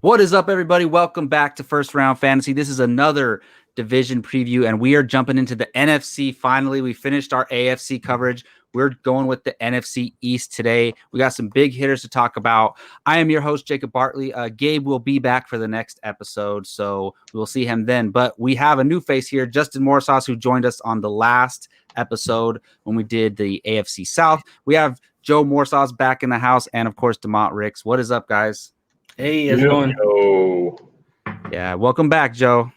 What is up, everybody? Welcome back to First Round Fantasy. This is another division preview, and we are jumping into the NFC. Finally, we finished our AFC coverage. We're going with the NFC East today. We got some big hitters to talk about. I am your host, Jacob Bartley. Gabe will be back for the next episode, so we'll see him then. But we have a new face here, Justin Mohrsaz, who joined us on the last episode when we did the AFC South. We have Joe Morhrsaz back in the house, and of course, Demont Rix. What is up, guys? Hey, how's it going? Yeah, welcome back, Joe.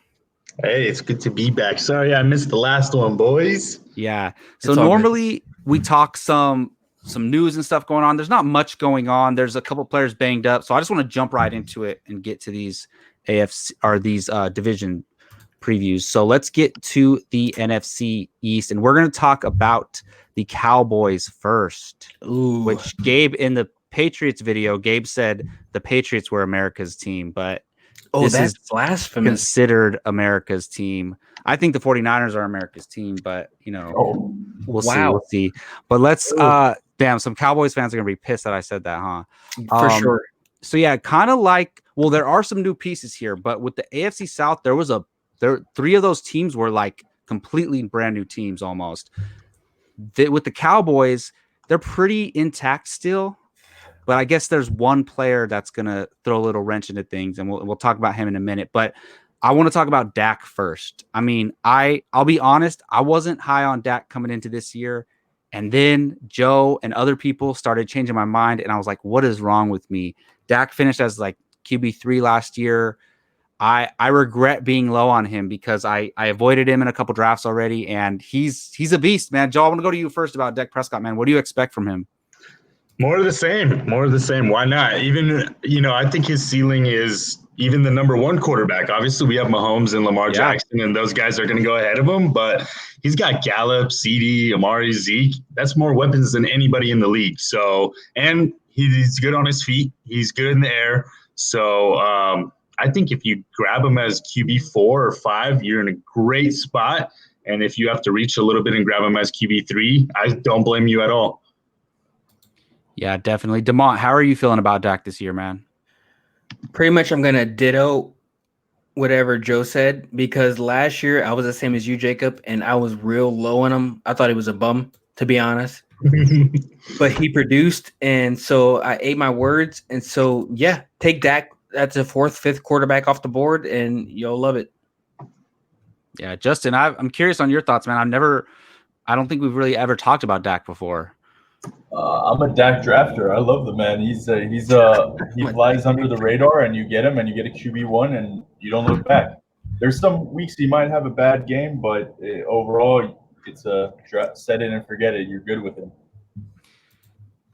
Hey, it's good to be back. Sorry I missed the last one, boys. Yeah. So normally we talk some news and stuff going on. There's not much going on. There's a couple players banged up. So I just want to jump right into it and get to these AFC or these division previews. So let's get to the NFC East, and we're going to talk about the Cowboys first. Ooh. Which Gabe in the Patriots video, Gabe said the Patriots were America's team, but this is blasphemous. Considered America's team. I think the 49ers are America's team, but we'll see. But let's some Cowboys fans are gonna be pissed that I said that, huh? For sure. So yeah, kind of like, well, there are some new pieces here, but with the AFC South, three of those teams were like completely brand new teams almost. With the Cowboys, they're pretty intact still. But I guess there's one player that's going to throw a little wrench into things, and we'll talk about him in a minute. But I want to talk about Dak first. I mean, I'll be honest, I wasn't high on Dak coming into this year. And then Joe and other people started changing my mind, and I was like, what is wrong with me? Dak finished as like QB3 last year. I regret being low on him because I avoided him in a couple drafts already, and he's a beast, man. Joe, I want to go to you first about Dak Prescott, man. What do you expect from him? More of the same. Why not? Even, I think his ceiling is even the number one quarterback. Obviously, we have Mahomes and Lamar Jackson, and those guys are going to go ahead of him. But he's got Gallup, CD, Amari, Zeke. That's more weapons than anybody in the league. So, and he's good on his feet. He's good in the air. So, I think if you grab him as QB4 or 5, you're in a great spot. And if you have to reach a little bit and grab him as QB3, I don't blame you at all. Yeah, definitely. Demont, how are you feeling about Dak this year, man? Pretty much I'm going to ditto whatever Joe said, because last year I was the same as you, Jacob, and I was real low on him. I thought he was a bum, to be honest. But he produced, and so I ate my words. And so, yeah, take Dak. That's a 4th, 5th quarterback off the board, and you'll love it. Yeah, Justin, I'm curious on your thoughts, man. I don't think we've really ever talked about Dak before. I'm a Dak drafter. I love the man. He flies under the radar, and you get him, and you get a QB1, and you don't look back. There's some weeks he might have a bad game, but overall, it's a set it and forget it. You're good with him.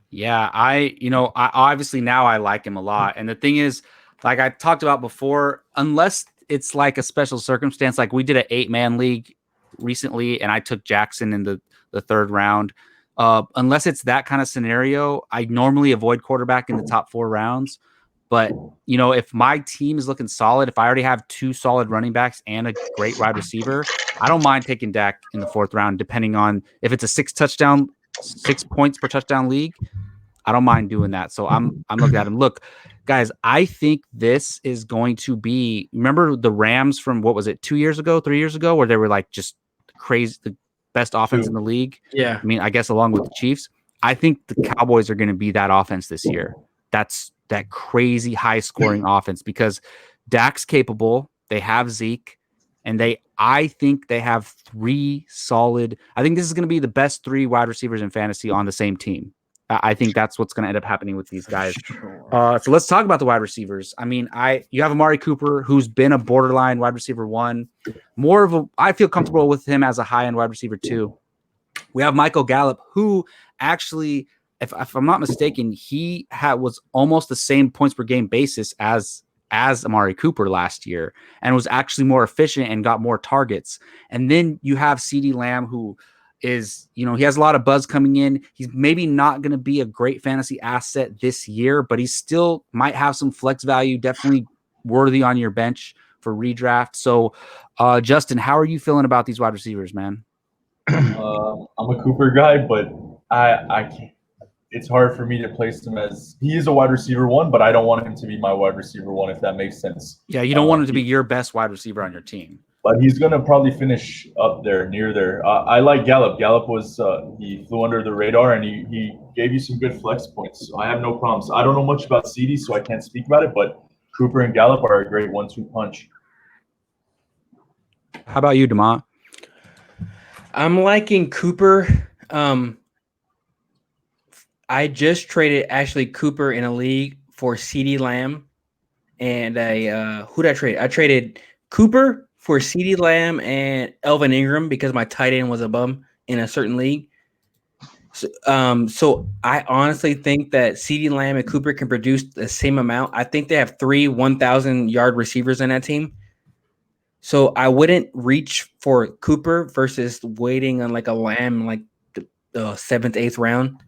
Yeah, I obviously now I like him a lot, and the thing is, like I talked about before, unless it's like a special circumstance, like we did an 8-man league recently, and I took Jackson in the 3rd round. Unless it's that kind of scenario, I normally avoid quarterback in the top 4 rounds. But, if my team is looking solid, if I already have 2 solid running backs and a great wide receiver, I don't mind taking Dak in the 4th round, depending on if it's a 6 points per touchdown league. I don't mind doing that. So I'm looking at him. Look, guys, I think this is going to be, remember the Rams from, what was it, 3 years ago, where they were like just crazy, the best offense in the league. Yeah. I mean, I guess along with the Chiefs, I think the Cowboys are going to be that offense this year. That's that crazy high scoring offense because Dak's capable. They have Zeke, and I think they have 3 solid. I think this is going to be the best 3 wide receivers in fantasy on the same team. I think that's what's going to end up happening with these guys. So let's talk about the wide receivers. I mean, you have Amari Cooper, who's been a borderline wide receiver 1. I feel comfortable with him as a high-end wide receiver 2. We have Michael Gallup, who actually, if I'm not mistaken, he was almost the same points per game basis as Amari Cooper last year, and was actually more efficient and got more targets. And then you have CeeDee Lamb, who is, he has a lot of buzz coming in. He's maybe not going to be a great fantasy asset this year, but he still might have some flex value, definitely worthy on your bench for redraft. So, Justin, how are you feeling about these wide receivers, man? I'm a Cooper guy, but I can't. it's hard for me to place him as he is a wide receiver 1, but I don't want him to be my wide receiver 1, if that makes sense. Yeah, you don't want him to be your best wide receiver on your team. But he's going to probably finish up there, near there. I like Gallup. Gallup was he flew under the radar, and he gave you some good flex points. So I have no problems. I don't know much about CD, so I can't speak about it, but Cooper and Gallup are a great 1-2 punch. How about you, Demont? I'm liking Cooper. I just traded actually Cooper in a league for CeeDee Lamb, and who did I trade? I traded Cooper for CeeDee Lamb and Elvin Ingram because my tight end was a bum in a certain league. So I honestly think that CeeDee Lamb and Cooper can produce the same amount. I think they have 3 1,000-yard receivers in that team. So I wouldn't reach for Cooper versus waiting on like a Lamb like the 7th, 8th round.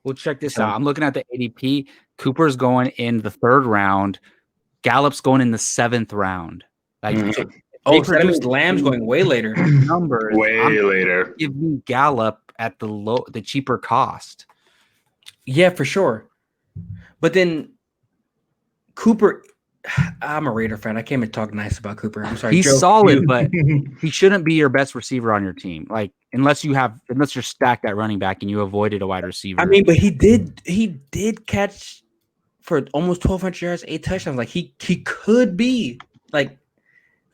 Well, check this out. I'm looking at the ADP. Cooper's going in the 3rd round. Gallup's going in the 7th round. Like, so that means Lamb's going way later. Numbers later. Give me Gallup at the cheaper cost. Yeah, for sure. But then Cooper, I'm a Raider fan. I can't even talk nice about Cooper. I'm sorry. He's Joe, solid, but he shouldn't be your best receiver on your team. Like, unless you're stacked at running back and you avoided a wide receiver. I mean, but he did catch for almost 1,200 yards, 8 touchdowns. Like he could be like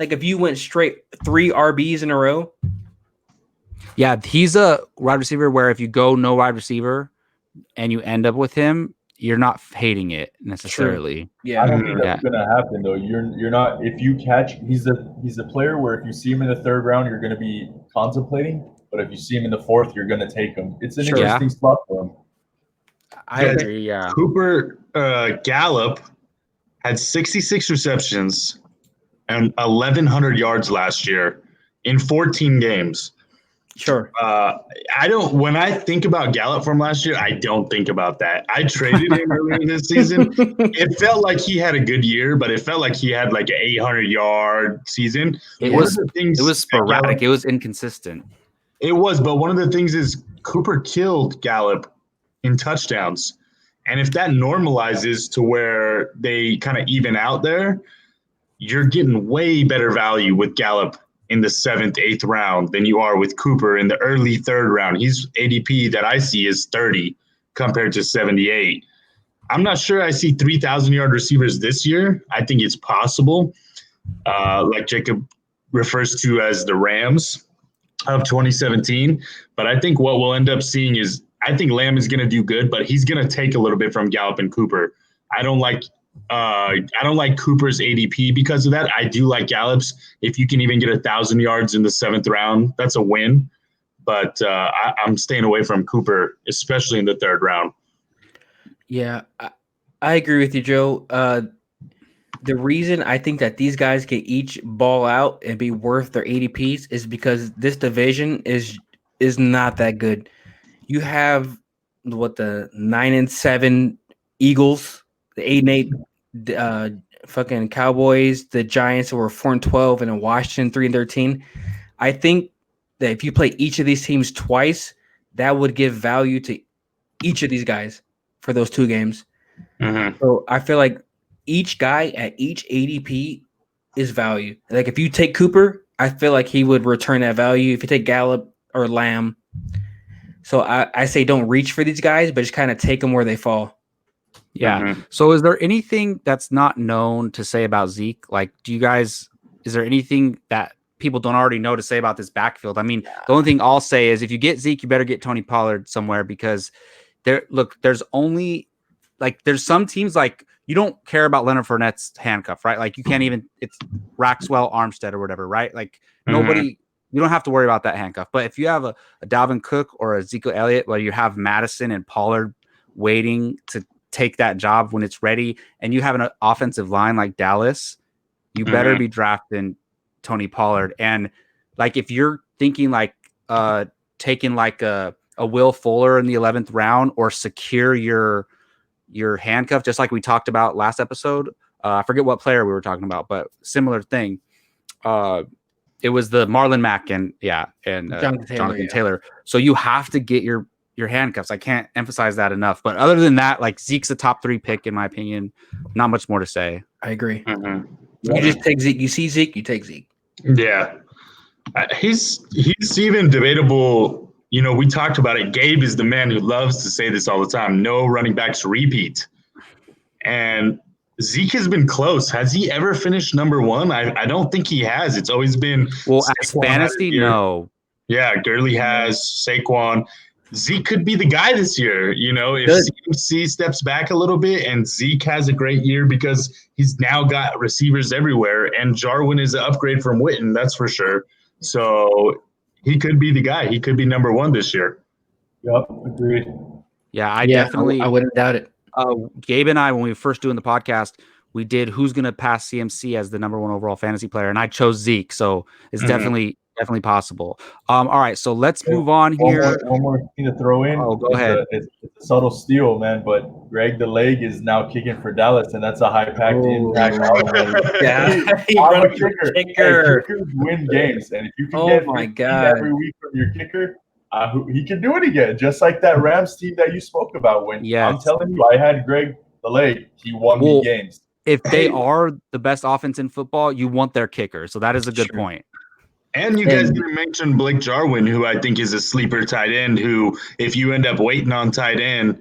if you went straight 3 RBs in a row. Yeah, he's a wide receiver where if you go no wide receiver and you end up with him, you're not hating it necessarily. True. Yeah, I don't think that's gonna happen though. You're not, if you catch, he's a player where if you see him in the 3rd round, you're gonna be contemplating, but if you see him in the 4th, you're gonna take him. It's an interesting spot for him. I agree. Yeah, Cooper Gallup had 66 receptions and 1,100 yards last year in 14 games. Sure. When I think about Gallup from last year, I don't think about that. I traded him earlier this season. It felt like he had a good year, but it felt like he had like an 800-yard season. It was sporadic. It was inconsistent. It was, but one of the things is Cooper killed Gallup in touchdowns. And if that normalizes to where they kind of even out there, you're getting way better value with Gallup in the 7th, 8th round than you are with Cooper in the early 3rd round. His ADP that I see is 30 compared to 78. I'm not sure I see 3,000-yard receivers this year. I think it's possible, like Jacob refers to as the Rams of 2017. But I think what we'll end up seeing is I think Lamb is going to do good, but he's going to take a little bit from Gallup and Cooper. I don't like Cooper's ADP because of that. I do like Gallup's. If you can even get 1,000 yards in the 7th round, that's a win. But I'm staying away from Cooper, especially in the 3rd round. Yeah, I agree with you, Joe. The reason I think that these guys can each ball out and be worth their ADPs is because this division is not that good. You have the 9-7 Eagles, the 8-8 fucking Cowboys, the Giants who were 4-12, and in Washington 3-13. I think that if you play each of these teams twice, that would give value to each of these guys for those 2 games. Mm-hmm. So I feel like each guy at each ADP is value. Like if you take Cooper, I feel like he would return that value. If you take Gallup or Lamb, so I say don't reach for these guys, but just kind of take them where they fall. Yeah. Mm-hmm. So is there anything that's not known to say about Zeke? Like, is there anything that people don't already know to say about this backfield? I mean, the only thing I'll say is if you get Zeke, you better get Tony Pollard somewhere because there's some teams like you don't care about Leonard Fournette's handcuff, right? Like you can't even, it's Raxwell Armstead or whatever, right? Like nobody, you don't have to worry about that handcuff. But if you have a Dalvin Cook or a Ezekiel Elliott, where you have Madison and Pollard waiting to take that job when it's ready, and you have an offensive line like Dallas, you better be drafting Tony Pollard. And like if you're thinking like taking like a Will Fuller in the 11th round or secure your handcuff, just like we talked about last episode. I forget what player we were talking about, but similar thing. It was the Marlon Mack and Jonathan Taylor. So you have to get your your handcuffs. I can't emphasize that enough. But other than that, like Zeke's a top 3 pick in my opinion. Not much more to say. I agree. Mm-hmm. You just take Zeke. You see Zeke, you take Zeke. Yeah. He's even debatable. You know, we talked about it. Gabe is the man who loves to say this all the time. No running backs repeat. And Zeke has been close. Has he ever finished number 1? I don't think he has. It's always been as fantasy, no. Yeah, Gurley has, Saquon. Zeke could be the guy this year. You know, if CMC steps back a little bit and Zeke has a great year because he's now got receivers everywhere, and Jarwin is an upgrade from Witten, that's for sure. So he could be the guy. He could be number 1 this year. Yep, agreed. Yeah, I wouldn't doubt it. Gabe and I, when we were first doing the podcast, we did who's going to pass CMC as the number 1 overall fantasy player, and I chose Zeke. So it's definitely possible. All right, so let's move on here. One more thing to throw in. Oh, go ahead. It's a subtle steal, man, but Greg the Leg is now kicking for Dallas, and that's a high-packed impact. I'm a kicker. Kickers win games, and if you can get my God. every week from your kicker, he can do it again, just like that Rams team that you spoke about. I'm telling you, I had Greg the Leg. He won me games. If they are the best offense in football, you want their kicker. So that is a good point. And you guys didn't mention Blake Jarwin, who I think is a sleeper tight end, who if you end up waiting on tight end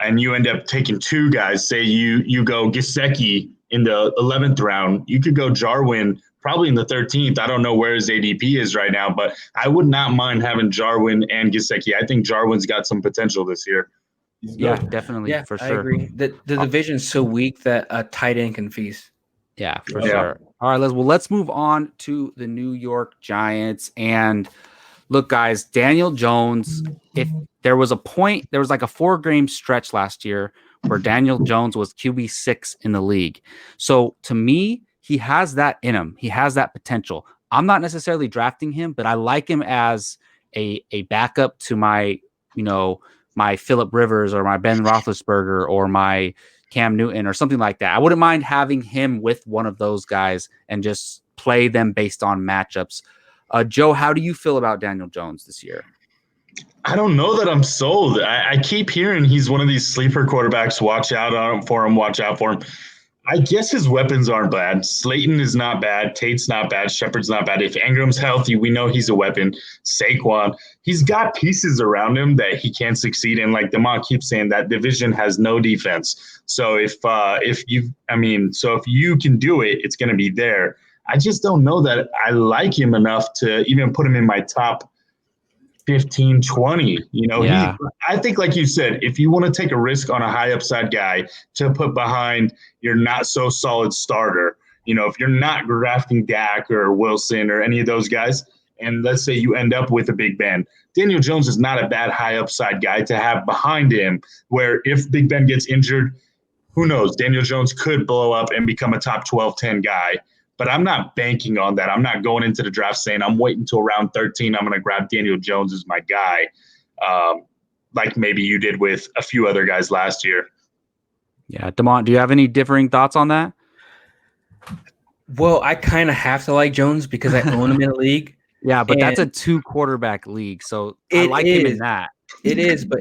and you end up taking 2 guys, say you go Gesicki in the 11th round, you could go Jarwin probably in the 13th. I don't know where his ADP is right now, but I would not mind having Jarwin and Gesicki. I think Jarwin's got some potential this year. Yeah, definitely, for sure. I agree. The division's so weak that a tight end can feast. Yeah, for sure. All right, let's move on to the New York Giants. And look, guys, Daniel Jones, if there was like a 4-game stretch last year where Daniel Jones was QB6 in the league. So to me, he has that in him. He has that potential. I'm not necessarily drafting him, but I like him as a backup to my, my Phillip Rivers or my Ben Roethlisberger or my Cam Newton or something like that. I wouldn't mind having him with one of those guys and just play them based on matchups. Joe, how do you feel about Daniel Jones this year? I don't know that I'm sold. I keep hearing he's one of these sleeper quarterbacks. Watch out for him. I guess his weapons aren't bad. Slayton is not bad. Tate's not bad. Shepard's not bad. If Ingram's healthy, we know he's a weapon. Saquon, he's got pieces around him that he can succeed in. Like Demont keeps saying, that division has no defense. So if you can do it, it's going to be there. I just don't know that I like him enough to even put him in my top 15, 20. I think, like you said, if you want to take a risk on a high upside guy to put behind your not so solid starter, if you're not drafting Dak or Wilson or any of those guys, and let's say you end up with a Big Ben, Daniel Jones is not a bad high upside guy to have behind him, where if Big Ben gets injured, who knows, Daniel Jones could blow up and become a top 12, 10 guy. But I'm not banking on that. I'm not going into the draft saying I'm waiting until round 13. I'm going to grab Daniel Jones as my guy, like maybe you did with a few other guys last year. Yeah, Demont, do you have any differing thoughts on that? Well, I kind of have to like Jones because I own him in a league. Yeah, but that's a 2-quarterback league, so I like him in that. It is, but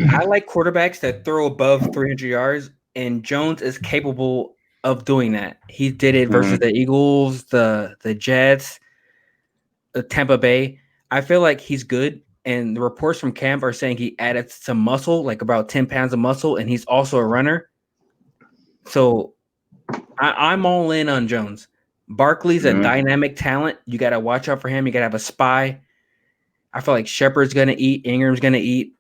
I like quarterbacks that throw above 300 yards, and Jones is capable of doing that. He did it versus the Eagles, the Jets, the Tampa Bay. I feel like he's good, and the reports from camp are saying he added some muscle, like about 10 pounds of muscle, and he's also a runner. So I'm all in on Jones. Barkley's a dynamic talent. You got to watch out for him. You got to have a spy. I feel like Shepard's going to eat. Ingram's going to eat.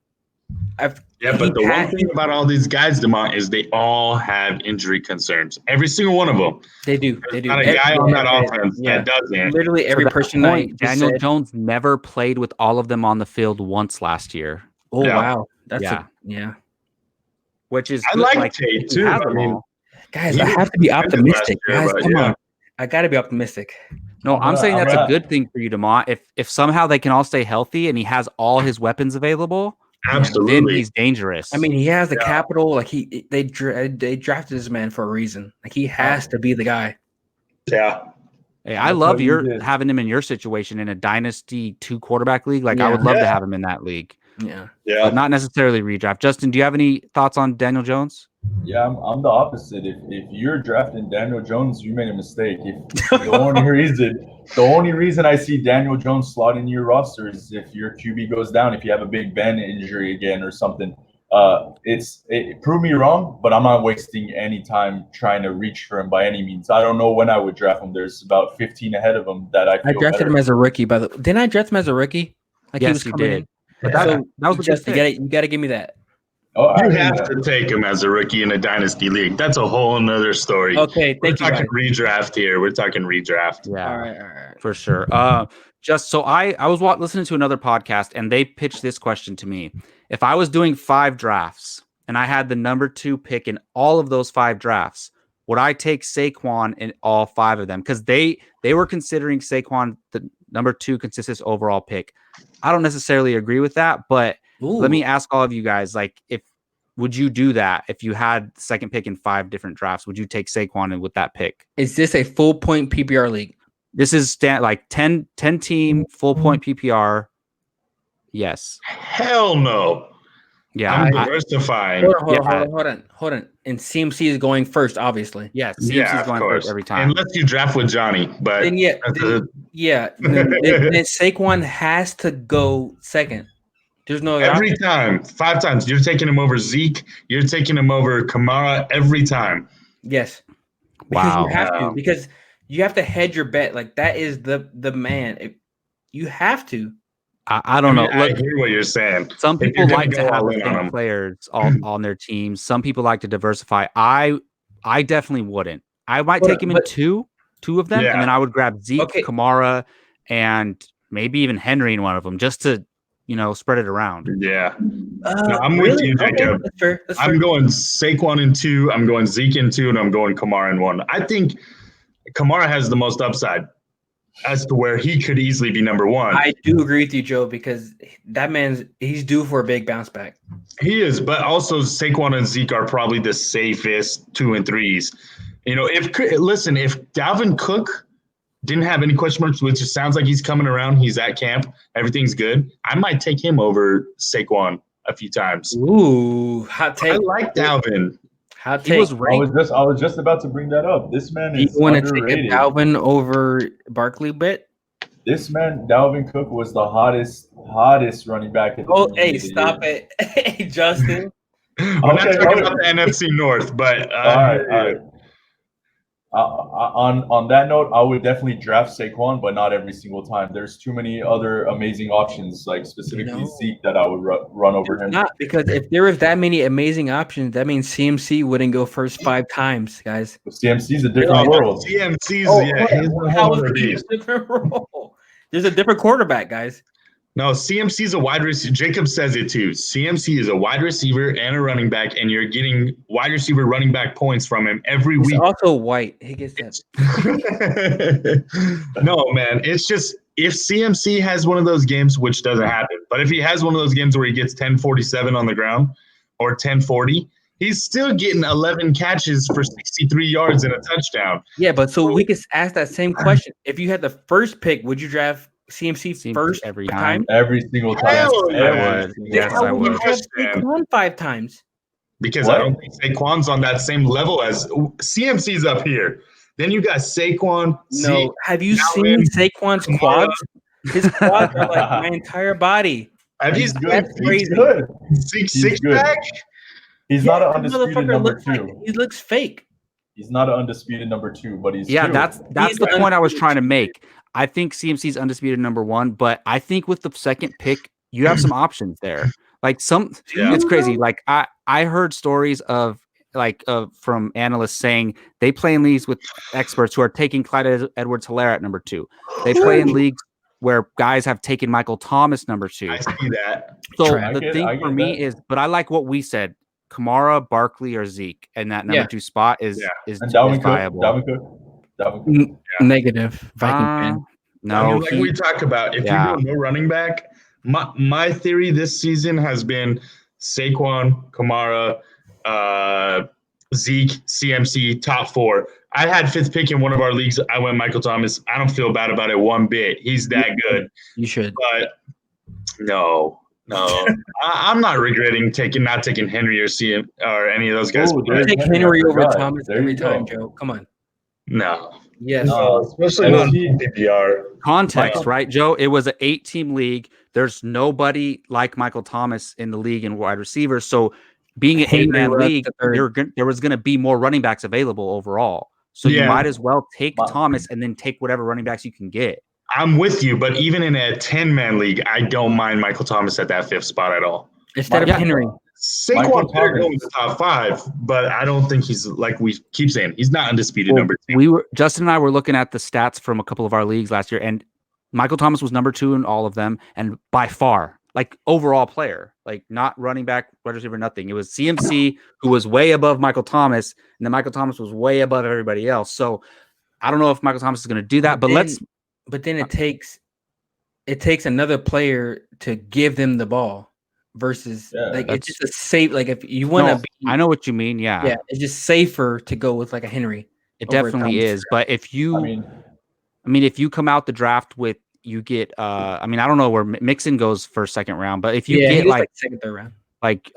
But the one thing about all these guys, Demont, is they all have injury concerns. Every single one of them. They do. There's not a guy on that offense that doesn't. Literally every person. Daniel Jones never played with all of them on the field once last year. Oh, wow. That's Which is I like Tate, too. Guys, I have to be optimistic. Guys, come on. I got to be optimistic. No, I'm saying that's a good thing for you, Demont. If somehow they can all stay healthy and he has all his weapons available, absolutely, then he's dangerous. I mean, he has the capital. Like they drafted this man for a reason. Like he has to be the guy. Yeah. Hey, I love having him in your situation in a dynasty 2-quarterback league. Like I would love to have him in that league. Yeah. but not necessarily redraft. Justin, do you have any thoughts on Daniel Jones? Yeah, I'm the opposite. If you're drafting Daniel Jones, you made a mistake. If the only reason I see Daniel Jones slot in your roster is if your QB goes down, if you have a big Ben injury again or something. Prove me wrong, but I'm not wasting any time trying to reach for him by any means. I don't know when I would draft him. There's about 15 ahead of him that I feel drafted better. him as a rookie. By the didn't I draft him as a rookie? Like Yes, he was you coming did. in. But So that was a just good pick. you got to give me that. Oh, You have to take him as a rookie in a dynasty league. That's a whole nother story. Okay, We're thank you. talking redraft here. We're talking redraft. Yeah, All right. for sure. Just so I was listening to another podcast and they pitched this question to me. If I was doing 5 drafts and I had the number 2 pick in all of those 5 drafts, would I take Saquon in all 5 of them? Because they were considering Saquon the number 2 consistent overall pick. I don't necessarily agree with that, but let me ask all of you guys, like, would you do that if you had the second pick in 5 different drafts? Would you take Saquon in with that pick? Is this a full point PPR league? This is 10 team full point PPR. Yes. Hell no. Yeah. I'm diversifying. Hold on. And CMC is going first, obviously. Yes. CMC is going first every time. Unless you draft with Johnny. But then Saquon has to go second. There's no every time, 5 times. You're taking him over Zeke. You're taking him over Kamara every time. Yes. Wow. You have to, because you have to hedge your bet. Like, that is the man. You have to. I don't know. I hear what you're saying. Some people like to have the same players on their teams. Some people like to diversify. I definitely wouldn't. I might take him in two of them, and then I would grab Zeke, Kamara, and maybe even Henry in one of them, just to spread it around. Yeah. No, I'm with you, Jacob. That's fair. I'm going Saquon in 2, I'm going Zeke in 2, and I'm going Kamara in 1. I think Kamara has the most upside as to where he could easily be number 1. I do agree with you, Joe, because that he's due for a big bounce back. He is, but also Saquon and Zeke are probably the safest 2 and 3s. If Dalvin Cook didn't have any question marks, which sounds like he's coming around, he's at camp, everything's good, I might take him over Saquon a few times. Ooh, hot take. I like Dalvin. Hot take. I was just about to bring that up. This man is underrated. You want to take Dalvin over Barkley bit? This man, Dalvin Cook, was the hottest running back. Stop it. Hey, Justin. We're not talking about the NFC North, but all right. On that note, I would definitely draft Saquon, but not every single time. There's too many other amazing options, like specifically Zeke, that I would run over him. Not because if there was that many amazing options, that means CMC wouldn't go first 5 times, guys. CMC's a different world. CMC's a different role. There's a different quarterback, guys. No, CMC's a wide receiver. Jacob says it too. CMC is a wide receiver and a running back, and you're getting wide receiver running back points from him every week. He's also white. He gets that. No, man. It's just if CMC has one of those games, which doesn't happen, but if he has one of those games where he gets 10-47 on the ground or 10-40, he's still getting 11 catches for 63 yards and a touchdown. Yeah, but so we could ask that same question. If you had the first pick, would you draft CMC first every time? Every single time. Yes, I would. Saquon 5 times. Because I don't think Saquon's on that same level as CMC's up here. Then you got Saquon. No, have you seen Saquon's quads? His quads are like my entire body. He's good. Crazy. Six pack. He's not an undisputed number 2. He looks fake. He's not an undisputed number 2, but he's that's the point I was trying to make. I think CMC's undisputed number 1, but I think with the second pick, you have some options there. Like it's crazy. Like I heard stories of from analysts saying they play in leagues with experts who are taking Clyde Edwards-Helaire at number 2. They play in leagues where guys have taken Michael Thomas number 2. I see that. So the thing for me is, but I like what we said. Kamara, Barkley, or Zeke, and that number 2 spot is viable. Dalvin Cook. Negative. Viking fan. No, like we talk about, if you go no running back, my theory this season has been Saquon, Kamara, Zeke, CMC, top 4. I had 5th pick in one of our leagues. I went Michael Thomas. I don't feel bad about it one bit. He's that good. You should. But no. No, I'm not regretting not taking Henry or CM or any of those guys. Oh, You there's take Henry, Henry I over forgot. Thomas There every you go. time, Joe. Come on. No, Yes. especially not SC in PPR. Context, Michael- right, Joe? It was an 8-team league. There's nobody like Michael Thomas in the league in wide receivers. So being an Henry 8-man was league, the third. there was going to be more running backs available overall. So you Yeah. might as well take My- Thomas and then take whatever running backs you can get. I'm with you, but even in a 10-man league, I don't mind Michael Thomas at that 5th spot at all. Instead of Yeah. Henry. Saquon better go in the top 5, but I don't think he's, like we keep saying, he's not undisputed Well, number 2. Justin and I were looking at the stats from a couple of our leagues last year, and Michael Thomas was number 2 in all of them, and by far, like overall player, like not running back, wide receiver, nothing. It was CMC who was way above Michael Thomas, and then Michael Thomas was way above everybody else. So I don't know if Michael Thomas is going to do that, but then it takes another player to give them the ball versus it's just a safe. Like if you want to, I know what you mean. Yeah, it's just safer to go with like a Henry. it over definitely Thomas. is. But if you, I mean, if you come out the draft with, you get, I don't know where Mixon goes first, second round, but if you he get goes like second, third round, like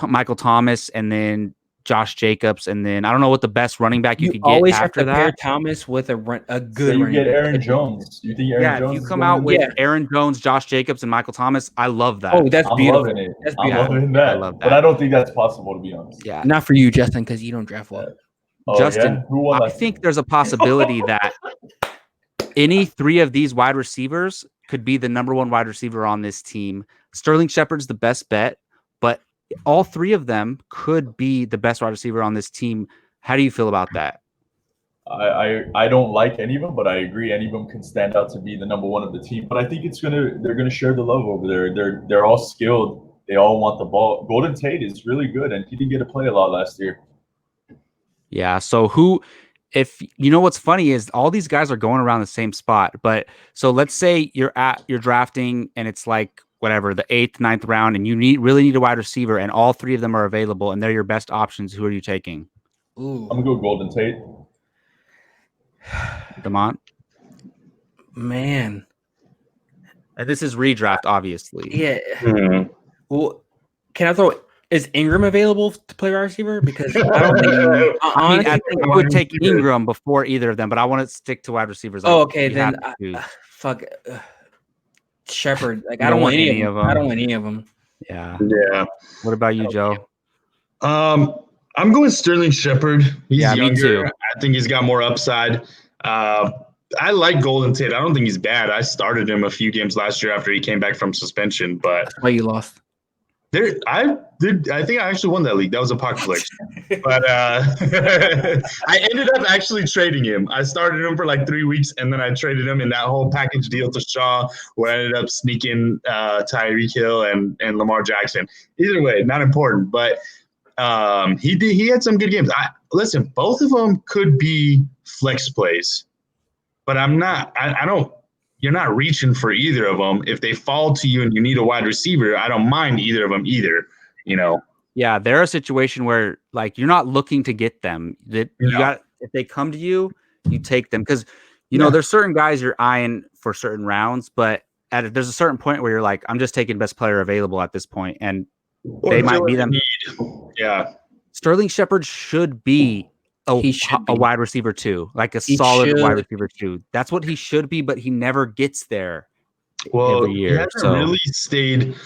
Michael Thomas and then Josh Jacobs, and then I don't know what the best running back you could get always have after to pair that. Thomas with a good so you running get back. Aaron Jones. You think Aaron Jones? If you is come going out in with there? Aaron Jones, Josh Jacobs, and Michael Thomas, I love that. Oh, that's I'm beautiful. loving it. That's I'm beautiful. loving that. I love that. But I don't think that's possible, to be honest. Yeah, Not for you, Justin, because you don't draft well. Oh, Justin, yeah? Who won I last think year? there's a possibility that any 3 of these wide receivers could be the number 1 wide receiver on this team. Sterling Shepard's the best bet, but all 3 of them could be the best wide receiver on this team. How do you feel about that? I don't like any of them, but I agree any of them can stand out to be the number 1 of the team. But I think they're gonna share the love over there. They're all skilled. They all want the ball. Golden Tate is really good, and he didn't get to play a lot last year. Yeah. So if you know what's funny is all these guys are going around the same spot. But so let's say you're drafting and it's like whatever, the 8th, 9th round, and you really need a wide receiver, and all 3 of them are available and they're your best options. Who are you taking? Ooh, I'm gonna go Golden Tate. Demont? man. And this is redraft, obviously. Yeah. Mhm. Well, can I throw? Is Ingram available to play wide receiver? Because I don't think. I would take Ingram before either of them, but I want to stick to wide receivers. Oh, okay. You Then have to choose. fuck Shepard. Like You I don't don't want want any any of of them. I them. don't want any of them. Yeah. Yeah. What about you, Joe? I'm going Sterling Shepard. He's Yeah, me younger. too. I think he's got more upside. I like Golden Tate. I don't think he's bad. I started him a few games last year after he came back from suspension, but That's why you lost. I think I actually won that league. That was a pocket flex. But I ended up actually trading him. I started him for like 3 weeks, and then I traded him in that whole package deal to Shaw, where I ended up sneaking Tyreek Hill and Lamar Jackson. Either way, not important. But he had some good games. Listen, both of them could be flex plays, but I'm not. I don't. You're not reaching for either of them. If they fall to you and you need a wide receiver, I don't mind either of them either. You know. Yeah, they're a situation where like you're not looking to get them. That you got if they come to you, you take them because you know there's certain guys you're eyeing for certain rounds, but there's a certain point where you're like, I'm just taking best player available at this point, and they might be them. Yeah, Sterling Shepard should be a wide receiver too, like a solid wide receiver too. That's what he should be, but he never gets there. Well, every year. He hasn't really stayed.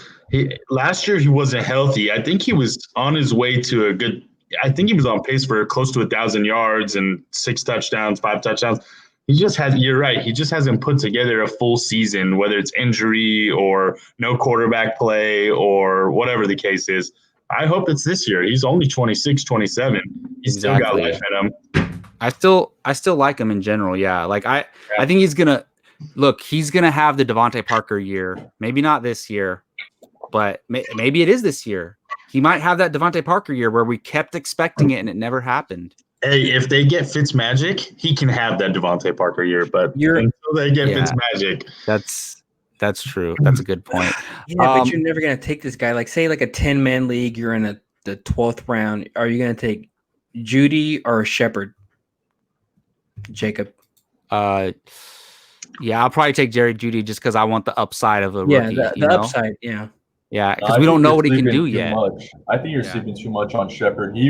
Last year he wasn't healthy. I think he was on his way to a good. I think he was on pace for close to 1,000 yards and 6 touchdowns, 5 touchdowns. He just has. You're right. He just hasn't put together a full season, whether it's injury or no quarterback play or whatever the case is. I hope it's this year. He's only 26, 27. He's still got life in him. I still like him in general. Yeah. Like I think he's going to have the Devontae Parker year. Maybe not this year, but maybe it is this year. He might have that Devontae Parker year where we kept expecting it and it never happened. Hey, if they get Fitzmagic, he can have that Devontae Parker year, but until they get Fitzmagic. That's true. That's a good point. Yeah, but you're never going to take this guy. Like, say, like a 10-man league, you're in the 12th round. Are you going to take Judy or Shepard? Jacob? Yeah, I'll probably take Jerry Judy just because I want the upside of a rookie. Yeah, the upside, yeah. Yeah, No, because I we don't think know you're what he can sleeping do too yet. much. I think you're Yeah. sleeping too much on Shepard. He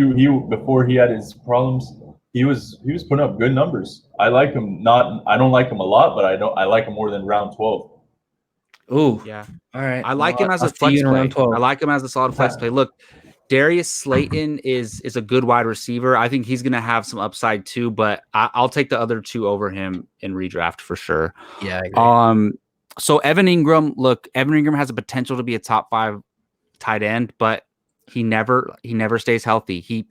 before he had his problems, he was putting up good numbers. I like him. I don't like him a lot, but I like him more than round 12. Ooh. Yeah. All right. I like him as I'll a see flex you in play. round 12. I like him as a solid flex play. Look, Darius Slayton is a good wide receiver. I think he's going to have some upside too, but I'll take the other two over him in redraft for sure. Yeah, I agree. So Evan Ingram, look, Evan Ingram has a potential to be a top 5 tight end, but he never stays healthy.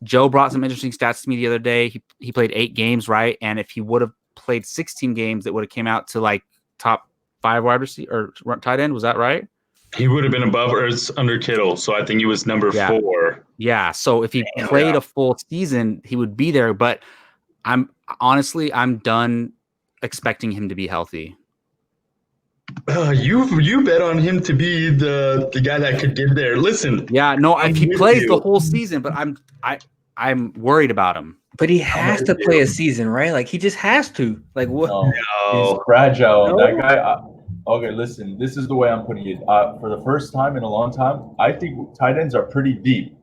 Joe brought some interesting stats to me the other day. He played 8 games, right? And if he would have played 16 games, it would have came out to like top 5 wide receiver or tight end. Was that right? He would have been above or under Kittle, so I think he was number 4. Yeah. So if he played a full season, he would be there. But I'm done expecting him to be healthy. You bet on him to be the guy that could get there. Listen. Yeah. No, if he plays the whole season, but I'm worried about him. But he has to play a season, right? Like he just has to. Like what? No, he's fragile. That guy. Okay, listen. This is the way I'm putting it. For the first time in a long time, I think tight ends are pretty deep,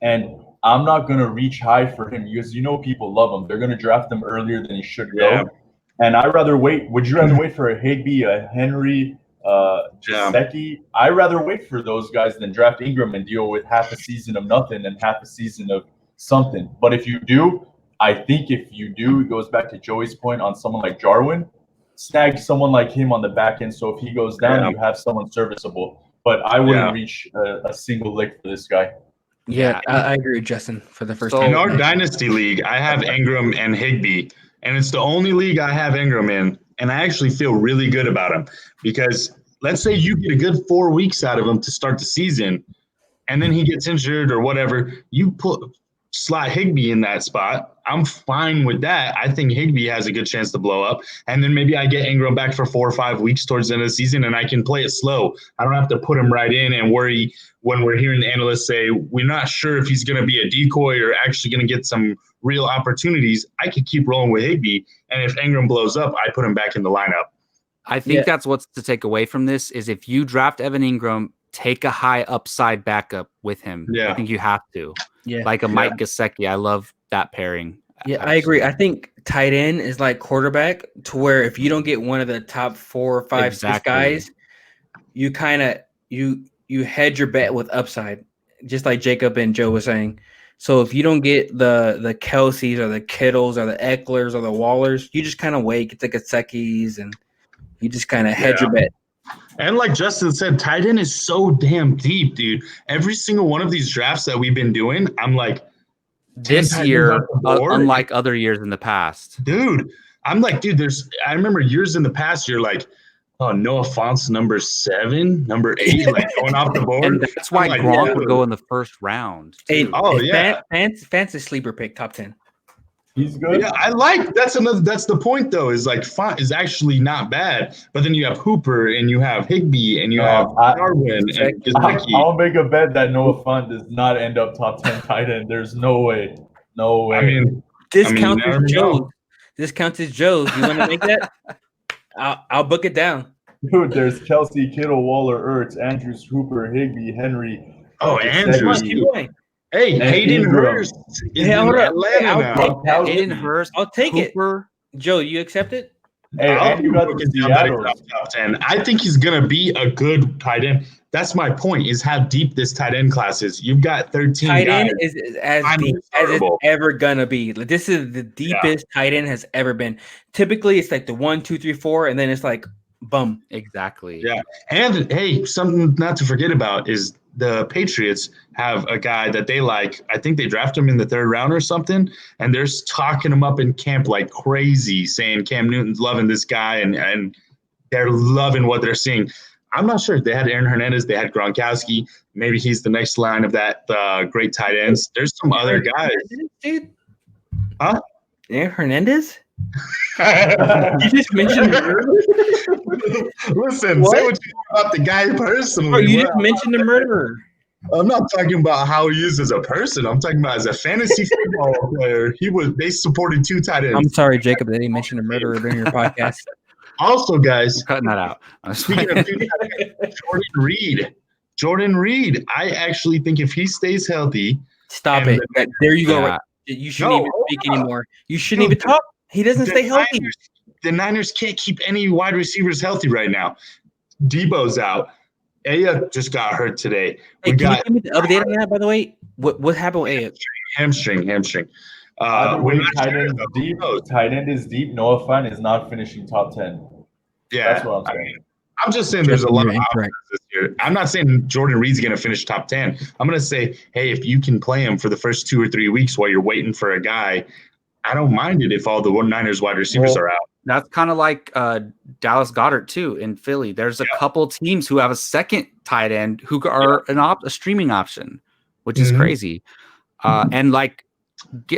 and I'm not gonna reach high for him because people love him. They're gonna draft him earlier than he should go, and I'd rather wait. Would you rather wait for a Higbee, a Henry, Gesicki? I'd rather wait for those guys than draft Ingram and deal with half a season of nothing and half a season of something. But if you do, I think if you do, it goes back to Joey's point on someone like Jarwin. Snag someone like him on the back end, so if he goes down, you have someone serviceable. But I wouldn't reach a single lick for this guy. Yeah, I agree with Justin for the first time. In our dynasty league, I have Ingram and Higbee, and it's the only league I have Ingram in, and I actually feel really good about him because let's say you get a good 4 weeks out of him to start the season, and then he gets injured or whatever, you slot Higbee in that spot. I'm fine with that. I think Higbee has a good chance to blow up. And then maybe I get Ingram back for 4 or 5 weeks towards the end of the season, and I can play it slow. I don't have to put him right in and worry when we're hearing the analysts say we're not sure if he's going to be a decoy or actually going to get some real opportunities. I could keep rolling with Higbee, and if Ingram blows up, I put him back in the lineup. I think that's what's to take away from this is if you draft Evan Ingram, take a high upside backup with him. Yeah. I think you have to. Yeah. Like a Mike Gesicki. I love that pairing. Yeah, I agree. I think tight end is like quarterback to where if you don't get one of the top 4 or 5, 6 guys, you kind of you hedge your bet with upside, just like Jacob and Joe was saying. So if you don't get the Kelseys or the Kittles or the Ecklers or the Wallers, you just kind of wait, get the Geseckis, and you just kind of hedge your bet. And like Justin said, tight end is so damn deep, dude. Every single one of these drafts that we've been doing, I'm like, this year, unlike other years in the past. Dude, I'm like, dude, I remember years in the past, you're like, oh, Noah Fant's number 7, number 8, like going off the board. And that's why Gronk would go in the first round. Hey, Fant's a sleeper pick, top 10. He's good. Yeah, that's the point though, is like Font is actually not bad. But then you have Hooper and you have Higbee and you have Darwin and Gesicki. I'll make a bet that Noah Fant does not end up top 10 tight end. There's no way. No way. I mean, this counts as Joe's. This counts as Joe's. You want to make that? I'll book it down. Dude, there's Kelsey, Kittle, Waller, Ertz, Andrews, Hooper, Higbee, Henry. Oh, Andrews. Hey, Hayden Hurst is in Atlanta now. Hayden Hurst. I'll take Hooper. It. Joe, you accept it? Hey, and you got the Seattle top 10. I think he's going to be a good tight end. That's my point, is how deep this tight end class is. You've got 13 tight guys. end is as deep as it's ever going to be. Like, this is the deepest tight end has ever been. Typically, it's like the 1, 2, 3, 4, and then it's like, boom. Exactly. Yeah. And, hey, something not to forget about is the Patriots have a guy that they like. I think they draft him in the 3rd round or something, and they're talking him up in camp like crazy, saying Cam Newton's loving this guy, and they're loving what they're seeing. I'm not sure. They had Aaron Hernandez. They had Gronkowski. Maybe he's the next line of that great tight ends. There's some other guys. Dude. Huh? Aaron Hernandez? You just mentioned Listen, say what you want about the guy personally. Bro, you just mentioned the murderer. I'm not talking about how he is as a person. I'm talking about as a fantasy football player. They supported 2 tight ends. I'm sorry, Jacob, that he mentioned a murderer during your podcast. Also, guys, Cutting that out. speaking of Jordan Reed, I actually think if he stays healthy, Stop it. There you go. Yeah. Right. You shouldn't even speak anymore. You shouldn't Dude, even talk. He doesn't stay healthy. The Niners can't keep any wide receivers healthy right now. Debo's out. Aya just got hurt today. Hey, can you give me the update on that, by the way? What happened with Aya? Hamstring. Either We're way, not tight sure, end though. deep. Who knows? Tight end is deep. Noah Fant is not finishing top 10. Yeah, That's what I'm saying. I'm just saying there's a lot of Incorrect. options this year. I'm not saying Jordan Reed's going to finish top 10. I'm going to say, hey, if you can play him for the first 2 or 3 weeks while you're waiting for a guy, I don't mind it if all the Niners wide receivers are out. That's kind of like Dallas Goedert too in Philly. There's a couple teams who have a second tight end who are a streaming option, which is crazy. And like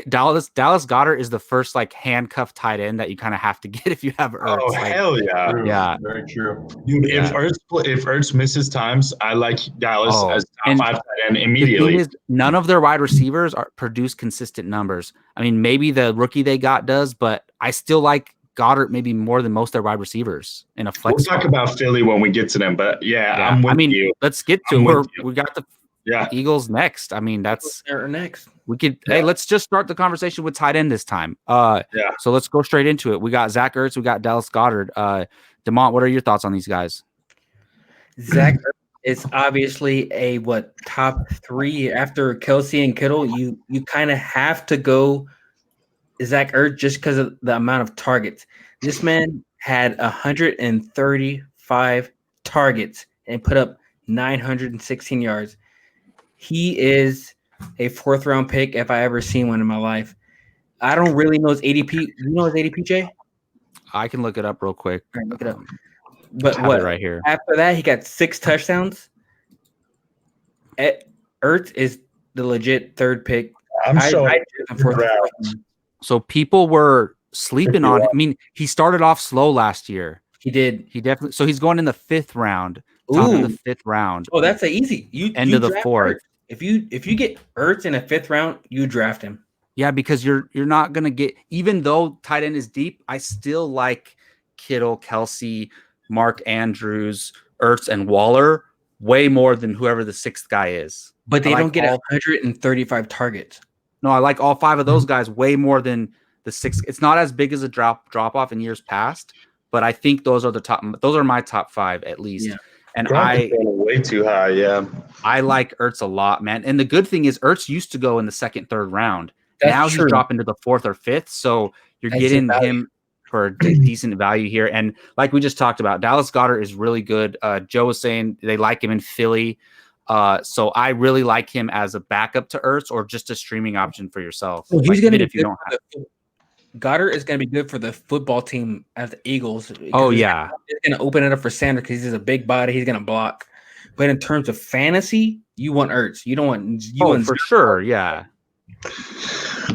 Dallas Goedert is the first like handcuffed tight end that you kind of have to get if you have Ertz. Oh, like, hell yeah. True. Yeah. Very true. Dude, if Ertz misses times, I like Dallas as top 5 tight end immediately. The thing is, none of their wide receivers produce consistent numbers. I mean, maybe the rookie they got does, but I still like Goddard maybe more than most of their wide receivers in a flex. We'll talk about Philly when we get to them, but I'm with you. Let's get to it. We got the Eagles next. I mean, that's next. We could hey, let's just start the conversation with tight end this time. So let's go straight into it. We got Zach Ertz, we got Dallas Goedert. Demont, what are your thoughts on these guys? Zach Ertz is obviously a top 3 after Kelsey and Kittle. You kind of have to go Zach Ertz just because of the amount of targets. This man had 135 targets and put up 916 yards. He is a 4th round pick if I ever seen one in my life. I don't really know his ADP. You know his ADP, Jay? I can look it up real quick. All right, look it up. But what right here? After that, he got 6 touchdowns. Ertz is the legit 3rd pick. So people were sleeping on him. I mean, he started off slow last year. He did. He definitely. So he's going in the 5th round. Top of the 5th round. Oh, that's easy. End of the 4th. Ertz. If you get Ertz in a 5th round, you draft him. Yeah, because you're not gonna get, even though tight end is deep, I still like Kittle, Kelsey, Mark Andrews, Ertz, and Waller way more than whoever the 6th guy is. But they don't get 135 targets. No, I like all 5 of those guys way more than the 6. It's not as big as a drop off in years past, but I think those are my top 5 at least. Yeah. And way too high, yeah. I like Ertz a lot, man. And the good thing is Ertz used to go in the 2nd, 3rd round. Now he's dropping to the 4th or 5th, so you're getting him for a decent value here. And like we just talked about, Dallas Goedert is really good. Joe was saying they like him in Philly. So I really like him as a backup to Ertz or just a streaming option for yourself. Well, he's gonna be if you don't have Goddard is going to be good for the football team as the Eagles. Oh, yeah. He's going to open it up for Sanders because he's a big body. He's going to block. But in terms of fantasy, you want Ertz. You don't want – want for sure, yeah.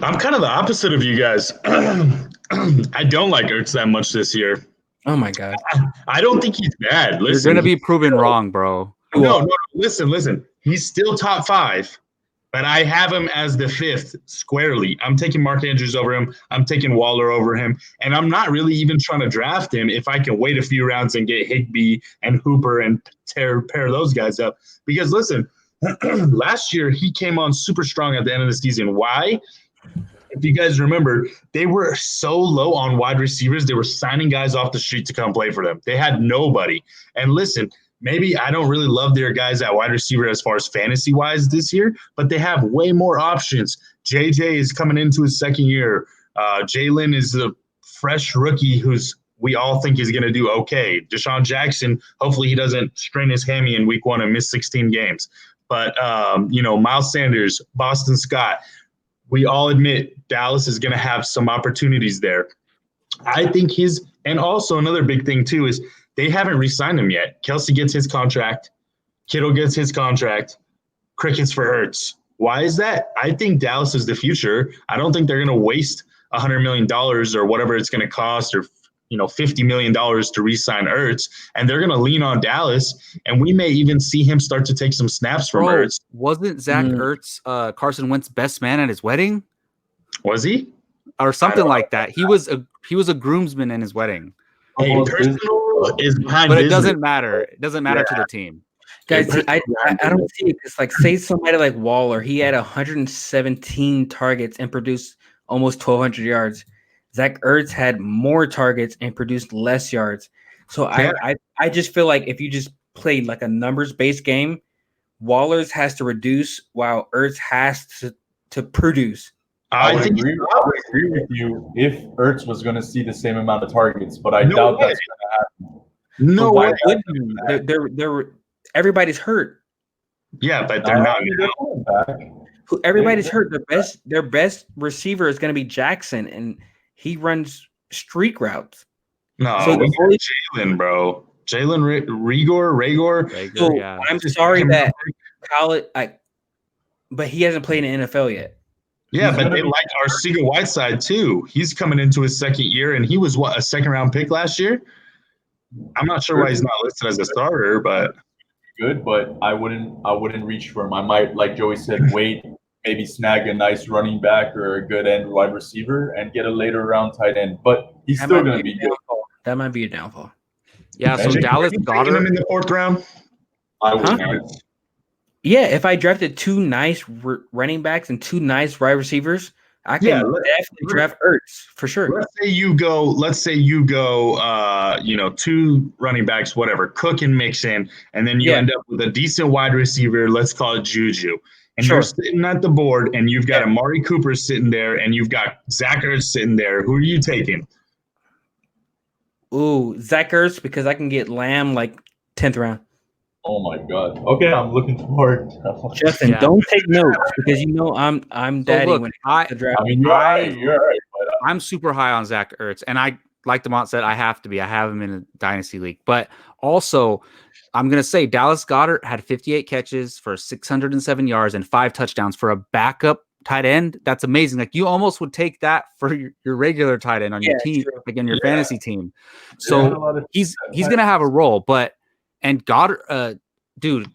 I'm kind of the opposite of you guys. I don't like Ertz that much this year. Oh, my God. I don't think he's bad. Listen, you're going to be proven wrong, bro. No, listen. He's still top 5. But I have him as the 5th squarely. I'm taking Mark Andrews over him. I'm taking Waller over him. And I'm not really even trying to draft him if I can wait a few rounds and get Higbee and Hooper and pair those guys up. Because, listen, last year he came on super strong at the end of the season. Why? If you guys remember, they were so low on wide receivers. They were signing guys off the street to come play for them. They had nobody. And, listen – maybe I don't really love their guys at wide receiver as far as fantasy-wise this year, but they have way more options. JJ is coming into his 2nd year. Jalen is a fresh rookie we all think is going to do okay. Deshaun Jackson, hopefully he doesn't strain his hammy in week 1 and miss 16 games. But, Miles Sanders, Boston Scott, we all admit Dallas is going to have some opportunities there. I think and also another big thing too is they haven't re-signed him yet. Kelsey gets his contract. Kittle gets his contract. Crickets for Ertz. Why is that? I think Dallas is the future. I don't think they're going to waste $100 million or whatever it's going to cost or $50 million to re-sign Ertz. And they're going to lean on Dallas. And we may even see him start to take some snaps from Ertz. Wasn't Zach Ertz Carson Wentz's best man at his wedding? Was he? Or something like that. He was a groomsman in his wedding. Hey, personal is behind but it business. doesn't matter. It doesn't matter to the team. Guys, see, I don't see it. It's like, say somebody like Waller, he had 117 targets and produced almost 1,200 yards. Zach Ertz had more targets and produced less yards. So I just feel like if you just played like a numbers-based game, Waller's has to reduce while Ertz has to produce. I would agree with you if Ertz was going to see the same amount of targets, but I doubt that's going to happen. No way. They're everybody's hurt. Yeah, but they're not. Everybody's hurt. Their best receiver is going to be Jackson, and he runs streak routes. No, so Jalen, bro. Jalen Rager. So yeah. I'm sorry that college, but he hasn't played in the NFL yet. Yeah, but they like Arcega-Whiteside too. He's coming into his second year, and he was a second-round pick last year. I'm not sure why he's not listed as a starter, but good. But I wouldn't reach for him. I might, like Joey said, wait, maybe snag a nice running back or a good end wide receiver and get a later round tight end. But he's still going to be good. That might be a downfall. Yeah. So Dallas Goedert him in the 4th round. I would. Yeah, if I drafted 2 nice running backs and 2 nice wide receivers, I can definitely draft Ertz for sure. Let's say you go, 2 running backs, whatever, Cook and Mixon, and then you end up with a decent wide receiver. Let's call it Juju. And you're sitting at the board, and you've got Amari Cooper sitting there, and you've got Zach Ertz sitting there. Who are you taking? Ooh, Zach Ertz, because I can get Lamb like 10th round. Oh my God! Okay, I'm looking forward. Justin, don't take notes because I'm daddy when I draft. I mean, you're right. I'm super high on Zach Ertz, and I, like Demont said, I have to be. I have him in a dynasty league, but also I'm gonna say Dallas Goedert had 58 catches for 607 yards and 5 touchdowns for a backup tight end. That's amazing. Like you almost would take that for your regular tight end on your team, like in your fantasy team. So he's gonna have a role, but. And Goddard,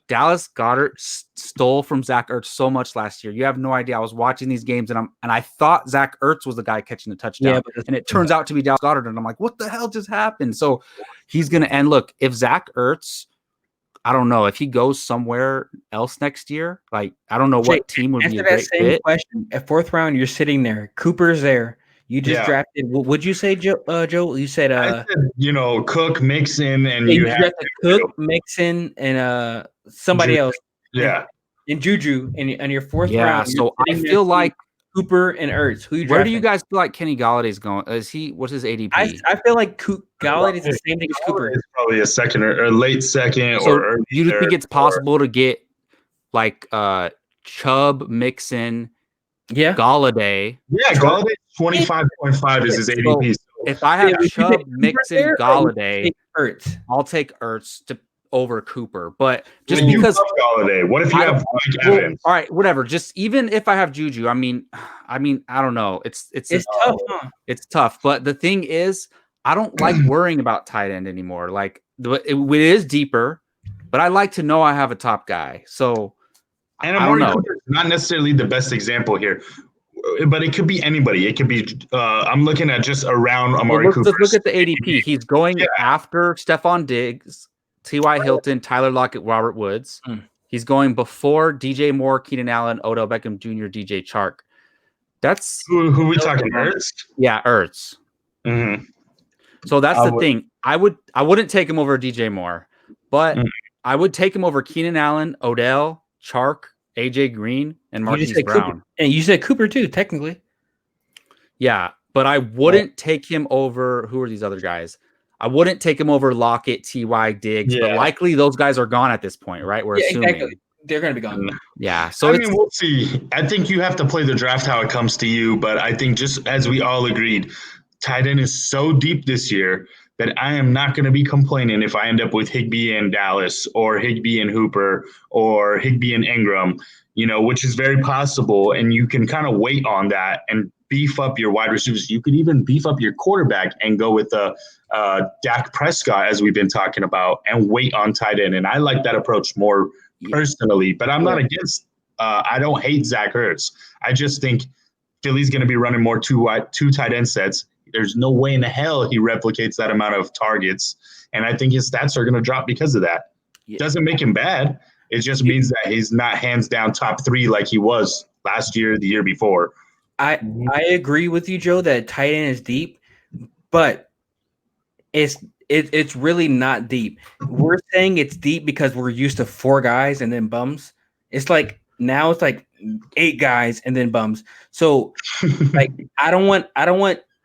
Dallas Goedert stole from Zach Ertz so much last year. You have no idea. I was watching these games and I thought Zach Ertz was the guy catching the touchdown, and it turns out to be Dallas Goedert, and I'm like, what the hell just happened? So he's gonna end. Look, if Zach Ertz, I don't know if he goes somewhere else next year. Like I don't know what team would be a great fit. Question at 4th round, you're sitting there. Cooper's there. You just drafted. What would you say, Joe? You said, I said, Cook, Mixon, and you drafted Cook, Mixon, and somebody else. Yeah, and Juju in your 4th round. Yeah, so I feel like Cooper and Ertz. Who you? Where do you guys feel like Kenny Galladay's going? What's his ADP? I feel like Galladay is the same thing as Cooper. It's probably a second or late second. So or you think it's possible to get like Chubb, Mixon, Galladay? Yeah, Galladay 25.5 is his ADP. So if I have Chubb, Mixon, Galladay, I'll take Ertz over Cooper. But just because Galladay, what if you have Mike Evans? All right, whatever. Just even if I have Juju, I mean, I don't know. It's tough, huh? It's tough. But the thing is, I don't like worrying about tight end anymore. Like it is deeper, but I like to know I have a top guy. So and Amari Cooper is not necessarily the best example here. But it could be anybody. It could be. I'm looking at just around Amari Cooper. Let's look at the ADP. He's going after Stephon Diggs, T.Y. Hilton, Tyler Lockett, Robert Woods. He's going before DJ Moore, Keenan Allen, Odell Beckham Jr., DJ Chark. That's who we talking? Ertz? Yeah, Ertz. Mm-hmm. So that's the thing. I wouldn't take him over DJ Moore, but I would take him over Keenan Allen, Odell, Chark, AJ Green, and Marquise Brown. Cooper. And you said Cooper too, technically. Yeah, but I wouldn't take him over. Who are these other guys? I wouldn't take him over Lockett, T.Y. Diggs, but likely those guys are gone at this point, right? We're assuming. Exactly. They're going to be gone. Yeah. So we'll see. I think you have to play the draft how it comes to you, but I think just as we all agreed, tight end is so deep this year that I am not going to be complaining if I end up with Higbee and Dallas or Higbee and Hooper or Higbee and Ingram, which is very possible. And you can kind of wait on that and beef up your wide receivers. You could even beef up your quarterback and go with Dak Prescott, as we've been talking about, and wait on tight end. And I like that approach more personally, but I'm not against I don't hate Zach Ertz. I just think Philly's going to be running more two tight end sets. There's no way in hell he replicates that amount of targets. And I think his stats are going to drop because of that. Yeah. Doesn't make him bad. It just means that he's not hands down top 3 like he was last year, the year before. I agree with you, Joe, that tight end is deep, but it's really not deep. We're saying it's deep because we're used to 4 guys and then bums. It's like now it's like 8 guys and then bums. So like I don't want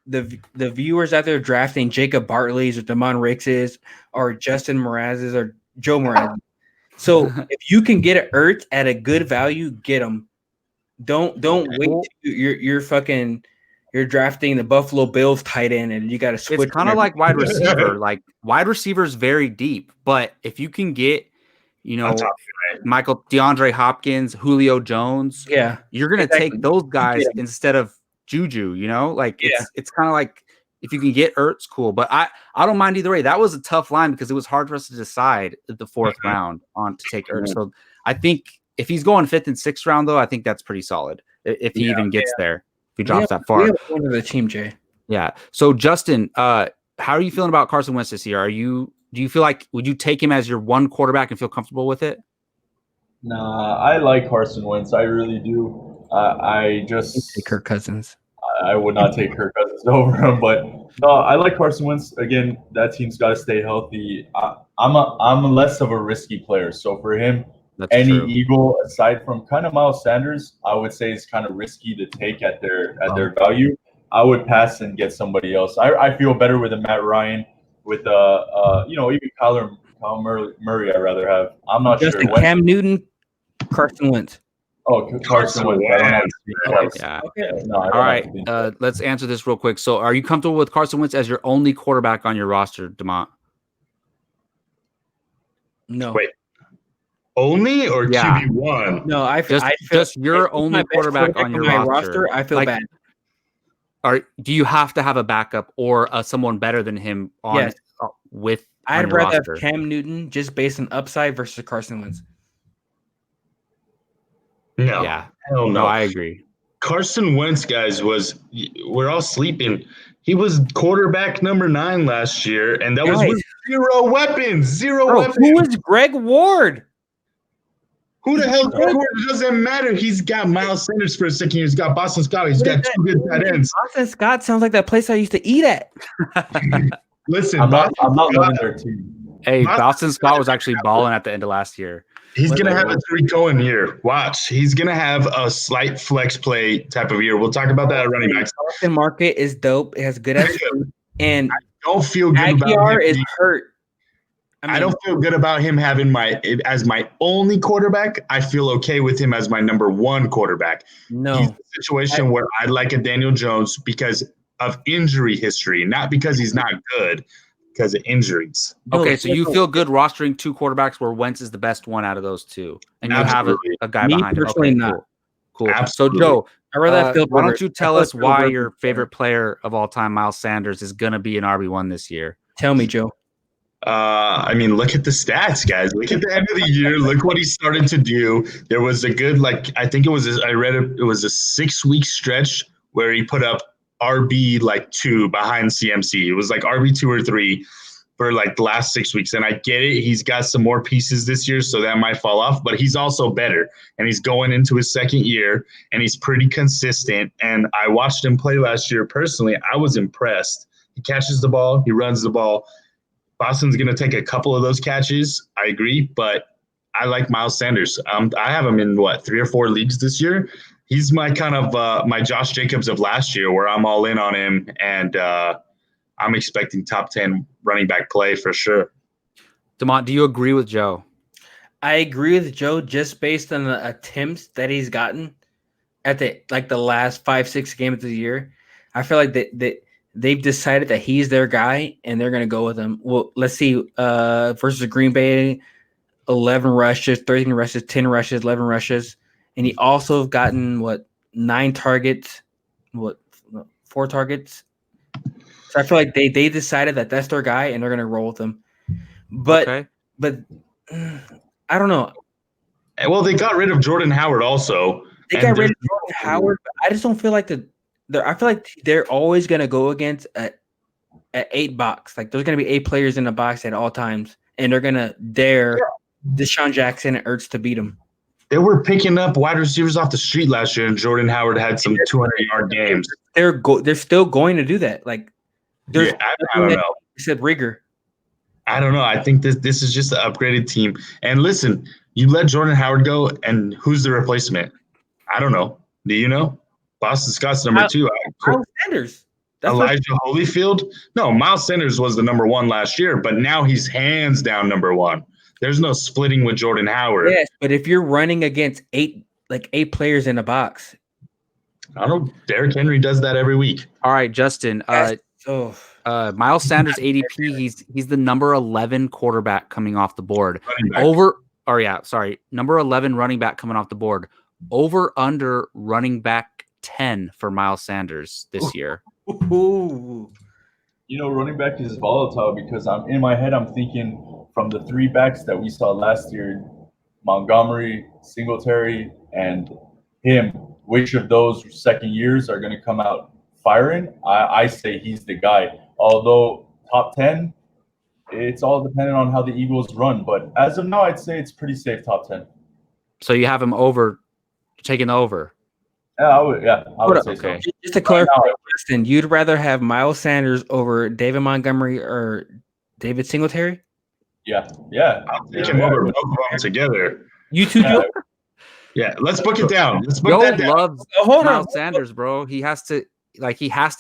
the viewers out there drafting Jacob Bartley's or Demont Rix's or Justin Mohrsaz's or Joe Mohrsaz. So if you can get an Ertz at a good value, get him. Don't wait. You're drafting the Buffalo Bills tight end and you got to switch. It's kind of like wide receiver. Like wide receiver is very deep, but if you can get, Michael DeAndre Hopkins, Julio Jones, you're gonna take those guys instead of Juju. It's kind of like if you can get Ertz, cool. But I don't mind either way. That was a tough line because it was hard for us to decide at the 4th round on to take Ertz. So I think if he's going 5th and 6th round, though, I think that's pretty solid. If he even gets there, if he drops that far. We have one of the team, Jay. Yeah. So Justin, how are you feeling about Do you feel like would you take him as your one quarterback and feel comfortable with it? Nah, I like Carson Wentz. I really do. I just take Kirk Cousins. I would not take Kirk Cousins over him, but no, I like Carson Wentz. Again, that team's got to stay healthy. I'm less of a risky player, so for him, true. Eagle aside from kind of Miles Sanders, I would say is kind of risky to take at their value. I would pass and get somebody else. I feel better with a Matt Ryan, with even Kyler Murray. I'd rather have. I'm not sure. Cam Newton, Carson Wentz. Oh, Carson Wentz. Yeah. Okay. No, all right. Let's answer this real quick. So, are you comfortable with Carson Wentz as your only quarterback on your roster, Demont? No. Wait. Only or QB1? No, I feel just your only quarterback on your roster. I feel bad. Do you have to have a backup or someone better than him on with? I'd rather have Cam Newton just based on upside versus Carson Wentz. No. Yeah. Hell no. I agree. Carson Wentz, guys, we're all sleeping. He was quarterback number 9 last year, and that was with 0 weapons. Zero weapons. Who was Greg Ward? Who the hell? It doesn't matter. He's got Miles Sanders for a second. He's got Boston Scott. He's got 2 good tight ends. Boston Scott sounds like that place I used to eat at. Listen, I'm not loving their team. Hey, Boston Scott was actually balling at the end of last year. He's going to have a Tariq Cohen year. Watch. He's going to have a slight flex play type of year. We'll talk about that at running backs. The market is dope. It has good attitude. And I don't feel good about him. Is hurt. I don't feel good about him having as my only quarterback. I feel okay with him as my number 1 quarterback. No. He's in a situation where I like a Daniel Jones because of injury history, not because he's not good, because of injuries. Okay, so you feel good rostering 2 quarterbacks where Wentz is the best one out of those 2, and you have a guy behind him. Okay, not. Cool. Absolutely. So Joe, why don't you tell us why your favorite player of all time, Miles Sanders, is going to be an RB1 this year? Tell me, Joe. Look at the stats, guys. Look at the end of the year. Look what he started to do. There was a good, I think it was, it was a 6-week stretch where he put up RB 2 behind CMC. It was like RB 2 or 3 for the last 6 weeks. And I get it. He's got some more pieces this year, so that might fall off, but he's also better. And he's going into his 2nd year, and he's pretty consistent. And I watched him play last year personally. I was impressed. He catches the ball. He runs the ball. Boston's going to take a couple of those catches. I agree, but I like Miles Sanders. I have him in 3 or 4 leagues this year. He's my kind of my Josh Jacobs of last year, where I'm all in on him, and I'm expecting top 10 running back play for sure. Demont, do you agree with Joe? I agree with Joe just based on the attempts that he's gotten at the last 5-6 games of the year. I feel like they've decided that he's their guy, and they're going to go with him. Well, let's see. Versus Green Bay, 11 rushes, 13 rushes, 10 rushes, 11 rushes. And he also gotten, 9 targets, 4 targets. So I feel like they decided that that's their guy, and they're going to roll with him. But I don't know. Well, they got rid of Jordan Howard also. They got rid of Jordan Howard, but I just don't feel like I feel like they're always gonna go against a 8 box. Like there's gonna be 8 players in the box at all times, and they're gonna dare Deshaun Jackson and Ertz to beat them. They were picking up wide receivers off the street last year, and Jordan Howard had some 200-yard games. They're still going to do that. Like there's I don't know. Except rigor. I don't know. I think this is just an upgraded team. And listen, you let Jordan Howard go, and who's the replacement? I don't know. Do you know? Boston Scott's number 2. Miles Sanders. Elijah Holyfield? No, Miles Sanders was the number 1 last year, but now he's hands down number 1. There's no splitting with Jordan Howard. Yes, but if you're running against 8 players in a box. I don't know. Derrick Henry does that every week. All right, Justin. Miles Sanders ADP. He's the number 11 quarterback coming off the board. Number 11 running back coming off the board. Over under running back 10 for Miles Sanders this year. Ooh. You know, running back is volatile because in my head I'm thinking from the 3 backs that we saw last year, Montgomery, Singletary, and him. Which of those second years are going to come out firing? I say he's the guy. Although top 10, it's all dependent on how the Eagles run. But as of now, I'd say it's pretty safe top 10. So you have him taking over. Yeah, I would say okay. so. Just to clarify, Justin, you'd rather have Miles Sanders over David Montgomery or David Singletary? Yeah. I'll take him over both of them together. You two, Joe? Yeah, let's book it down. Joe loves Miles Sanders, bro. He has to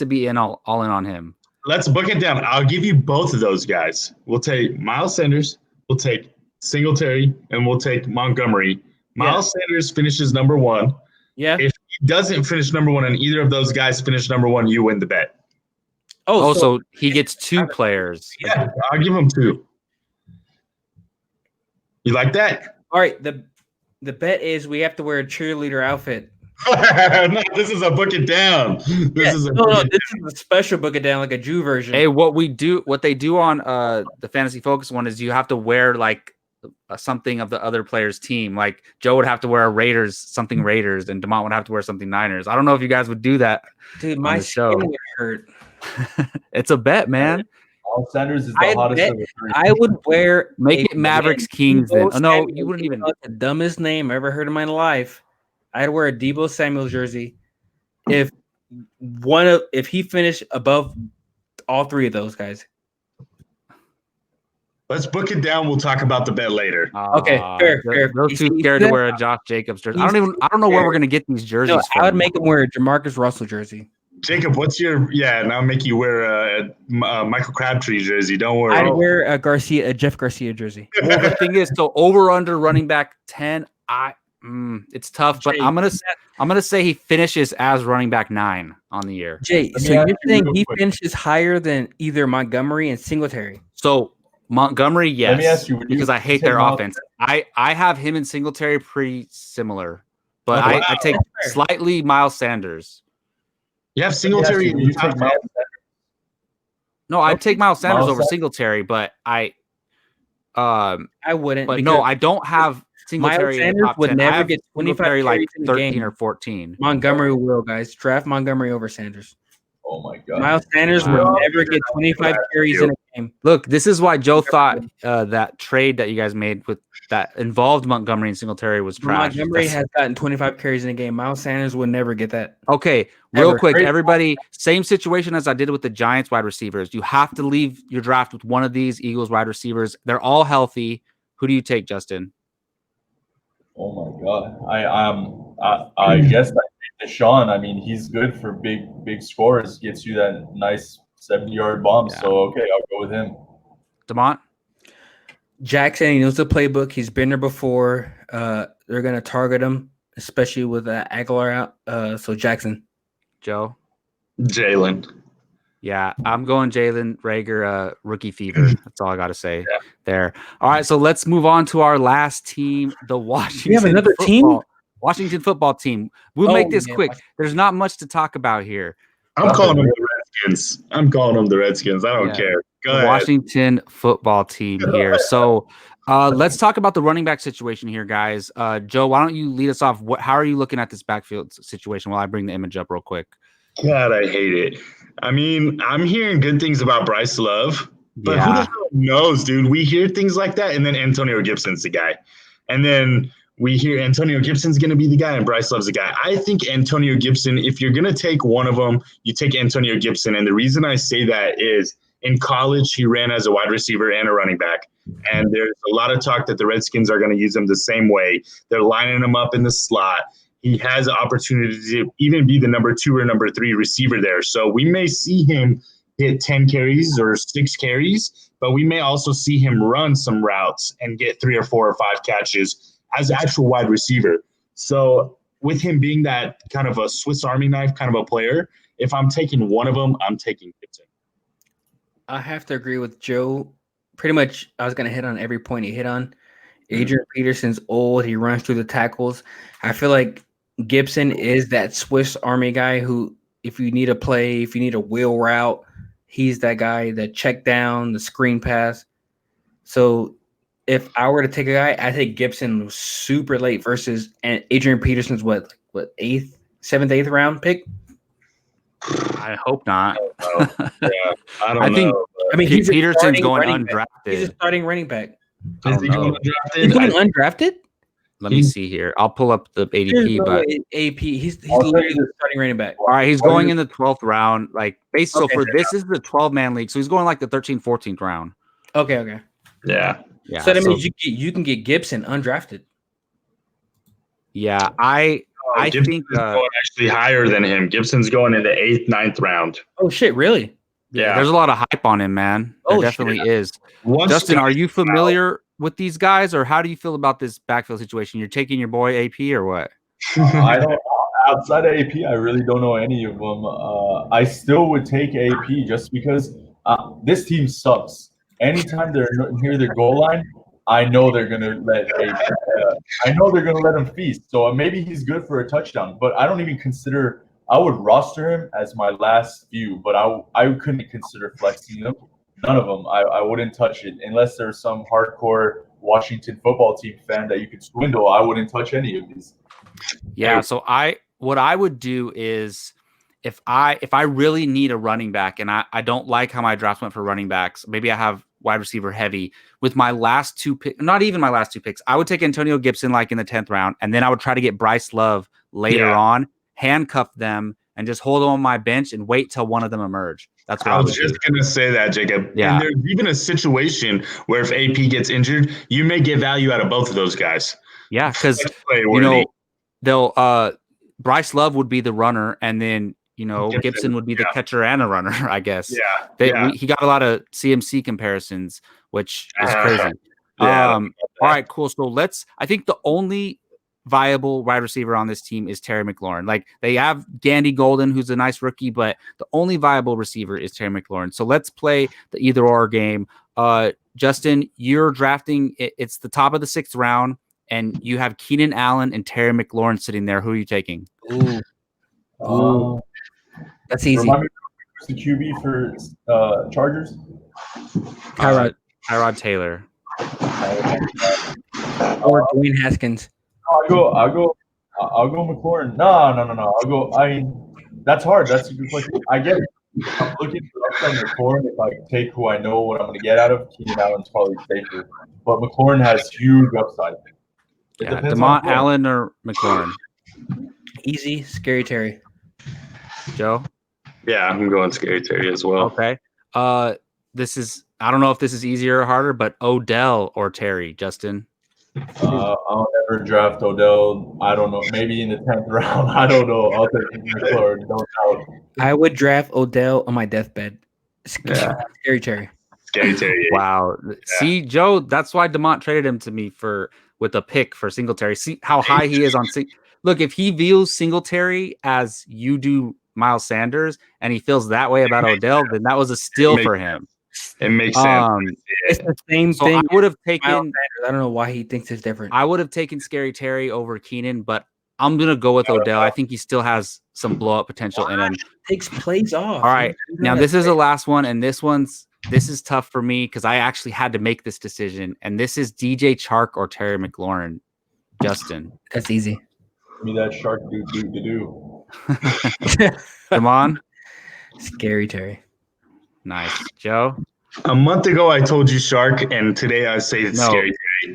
be all in on him. Let's book it down. I'll give you both of those guys. We'll take Miles Sanders, we'll take Singletary, and we'll take Montgomery. Miles Sanders finishes number 1. Yeah. If he doesn't finish number 1 and either of those guys finish number 1, you win the bet. So he gets 2 players. Yeah, I'll give him 2. You like that? All right. The bet is we have to wear a cheerleader outfit. No, this is a book it down. This is a special book it down, like a Jew version. Hey, what they do on the Fantasy Focus one is you have to wear like something of the other player's team. Like Joe would have to wear a Raiders, and Demont would have to wear something Niners. I don't know if you guys would do that. Dude, my skin would hurt. It's a bet, man. Miles Sanders is the hottest of the 3. I would wear it Mavericks Kings then. Oh, no, you wouldn't even. The dumbest name I ever heard in my life. I'd wear a Deebo Samuel jersey if he finished above all 3 of those guys. Let's book it down. We'll talk about the bet later. Okay, fair. They're too scared to wear a Josh Jacobs jersey. I don't know where we're gonna get these jerseys from. I would make him wear a Jamarcus Russell jersey. Jacob, what's your and I'll make you wear a Michael Crabtree jersey. Don't worry. I'd wear a Jeff Garcia jersey. Well, the thing is, so over under running back 10, it's tough, but I'm gonna say he finishes as running back 9 on the year. Jay, so you're saying he finishes higher than either Montgomery and Singletary? So Montgomery, yes. Let me ask you, because I hate their offense. I have him and Singletary pretty similar, but I take slightly Miles Sanders. You have Singletary. No, I'd take Miles Sanders over Singletary, but I wouldn't. But no, I don't have Singletary. Miles Sanders would never get 25 like 13 game. or 14. Montgomery will, guys. Draft Montgomery over Sanders. Oh my God. Miles Sanders will never get 25 carries in a game. Look, this is why Joe thought that trade that you guys made with that involved Montgomery and Singletary was trash. Montgomery has gotten 25 carries in a game. Miles Sanders would never get that. Okay, real quick, everybody, same situation as I did with the Giants wide receivers. You have to leave your draft with one of these Eagles wide receivers. They're all healthy. Who do you take, Justin? Oh my God. I guess I take Deshaun. I mean, he's good for big scores, gets you that nice 70-yard bomb. Yeah. So okay, I'll go with him. Demont? Jackson, he knows the playbook. He's been there before. They're gonna target him, especially with Aguilar out. So Jackson. Joe? Jalen. Yeah, I'm going Jalen Reagor, rookie fever. That's all I got to say there. All right, so let's move on to our last team, the Washington. We have another team? Washington football team. We'll make this quick. There's not much to talk about here. I'm calling them the Redskins. I don't care. Go ahead. Washington football team here. So let's talk about the running back situation here, guys. Joe, why don't you lead us off? How are you looking at this backfield situation while I bring the image up real quick? God, I hate it. I mean, I'm hearing good things about Bryce Love, but who the hell knows, dude? We hear things like that, and then Antonio Gibson's the guy. And then we hear Antonio Gibson's going to be the guy, and Bryce Love's the guy. I think Antonio Gibson, if you're going to take one of them, you take Antonio Gibson. And the reason I say that is in college, he ran as a wide receiver and a running back. And there's a lot of talk that the Redskins are going to use him the same way. They're lining him up in the slot. He has an opportunity to even be the number 2 or number 3 receiver there. So we may see him hit 10 carries or 6 carries, but we may also see him run some routes and get 3 or 4 or 5 catches as an actual wide receiver. So with him being that kind of a Swiss Army knife kind of a player, if I'm taking one of them, I'm taking Gibson. I have to agree with Joe. Pretty much, I was going to hit on every point he hit on. Adrian Peterson's old. He runs through the tackles. I feel like Gibson is that Swiss Army guy who, if you need a play, if you need a wheel route, he's that guy, the check down, the screen pass. So if I were to take a guy, I take Gibson super late versus Adrian Peterson's what 8th, 7th, 8th round pick. I hope not. I don't know. I mean, Peterson's going undrafted. He's a starting running back. Is he going He's going undrafted? Let me see here. I'll pull up the ADP, but AP, he's literally the starting running back. All right, he's going in the 12th round. So this is the 12-man league, so he's going like the 13th, 14th round. Okay. Yeah. So that means you can get Gibson undrafted. Yeah, I think going actually higher than him. Gibson's going in the 8th, 9th round. Oh shit, really? Yeah. There's a lot of hype on him, man. There definitely is. Justin, are you familiar with these guys, or how do you feel about this backfield situation? You're taking your boy AP or what? I don't. Outside of AP, I really don't know any of them. I still would take AP just because this team sucks. Anytime they're near their goal line, I know they're gonna let AP. I know they're gonna let him feast. So maybe he's good for a touchdown, but I don't even consider. I would roster him as my last few, but I couldn't consider flexing him. None of them. I wouldn't touch it unless there's some hardcore Washington football team fan that you could swindle. I wouldn't touch any of these. Yeah. So what I would do is if I really need a running back and I don't like how my drafts went for running backs, maybe I have wide receiver heavy with my last 2 picks, not even my last 2 picks. I would take Antonio Gibson like in the 10th round, and then I would try to get Bryce Love later on, handcuff them, and just hold them on my bench and wait till one of them emerge. That's what I was just going to say that, Jacob. Yeah. And there's even a situation where if AP gets injured, you may get value out of both of those guys. Yeah, because they'll Bryce Love would be the runner, and then Gibson would be the catcher and a runner, I guess. He got a lot of CMC comparisons, which is crazy. All right, cool. So I think the only viable wide receiver on this team is Terry McLaurin. Like, they have Gandy Golden, who's a nice rookie, but the only viable receiver is Terry McLaurin. So let's play the either or game. Justin, you're drafting. It's the top of the 6th round, and you have Keenan Allen and Terry McLaurin sitting there. Who are you taking? Ooh. That's easy. Remind me who's the QB for Chargers? Tyrod Taylor. Or Dwayne Haskins. I'll go McLaurin. No. That's hard. That's a good question. I get it. I'm looking for upside McLaurin. If I take who I know what I'm going to get out of, Keenan Allen's probably safer. But McLaurin has huge upside. Demont Allen or McLaurin? Easy, Scary Terry. Joe? Yeah, I'm going Scary Terry as well. Okay. I don't know if this is easier or harder, but Odell or Terry, Justin? I'll never draft Odell. I don't know. Maybe in the 10th round. I don't know. I'll take McLaurin. Don't doubt. I would draft Odell on my deathbed. Scary Terry. Scary Terry. Wow. Yeah. See, Joe, that's why Demont traded him to me with a pick for Singletary. See how high he is on Look, if he views Singletary as you do Miles Sanders and he feels that way about Odell, then that was a steal for him. It makes sense. It's the same thing. I would have taken. I don't know why he thinks it's different. I would have taken Scary Terry over Keenan, but I'm gonna go with Odell. I think he still has some blow up potential in him. Takes plays off. All right, now this is the last one, and this is tough for me because I actually had to make this decision, and this is DJ Chark or Terry McLaurin. Justin, that's easy. Give me that shark do. Demont? Scary Terry. Nice. Joe? A month ago, I told you Shark, and today I say it's No. Scary.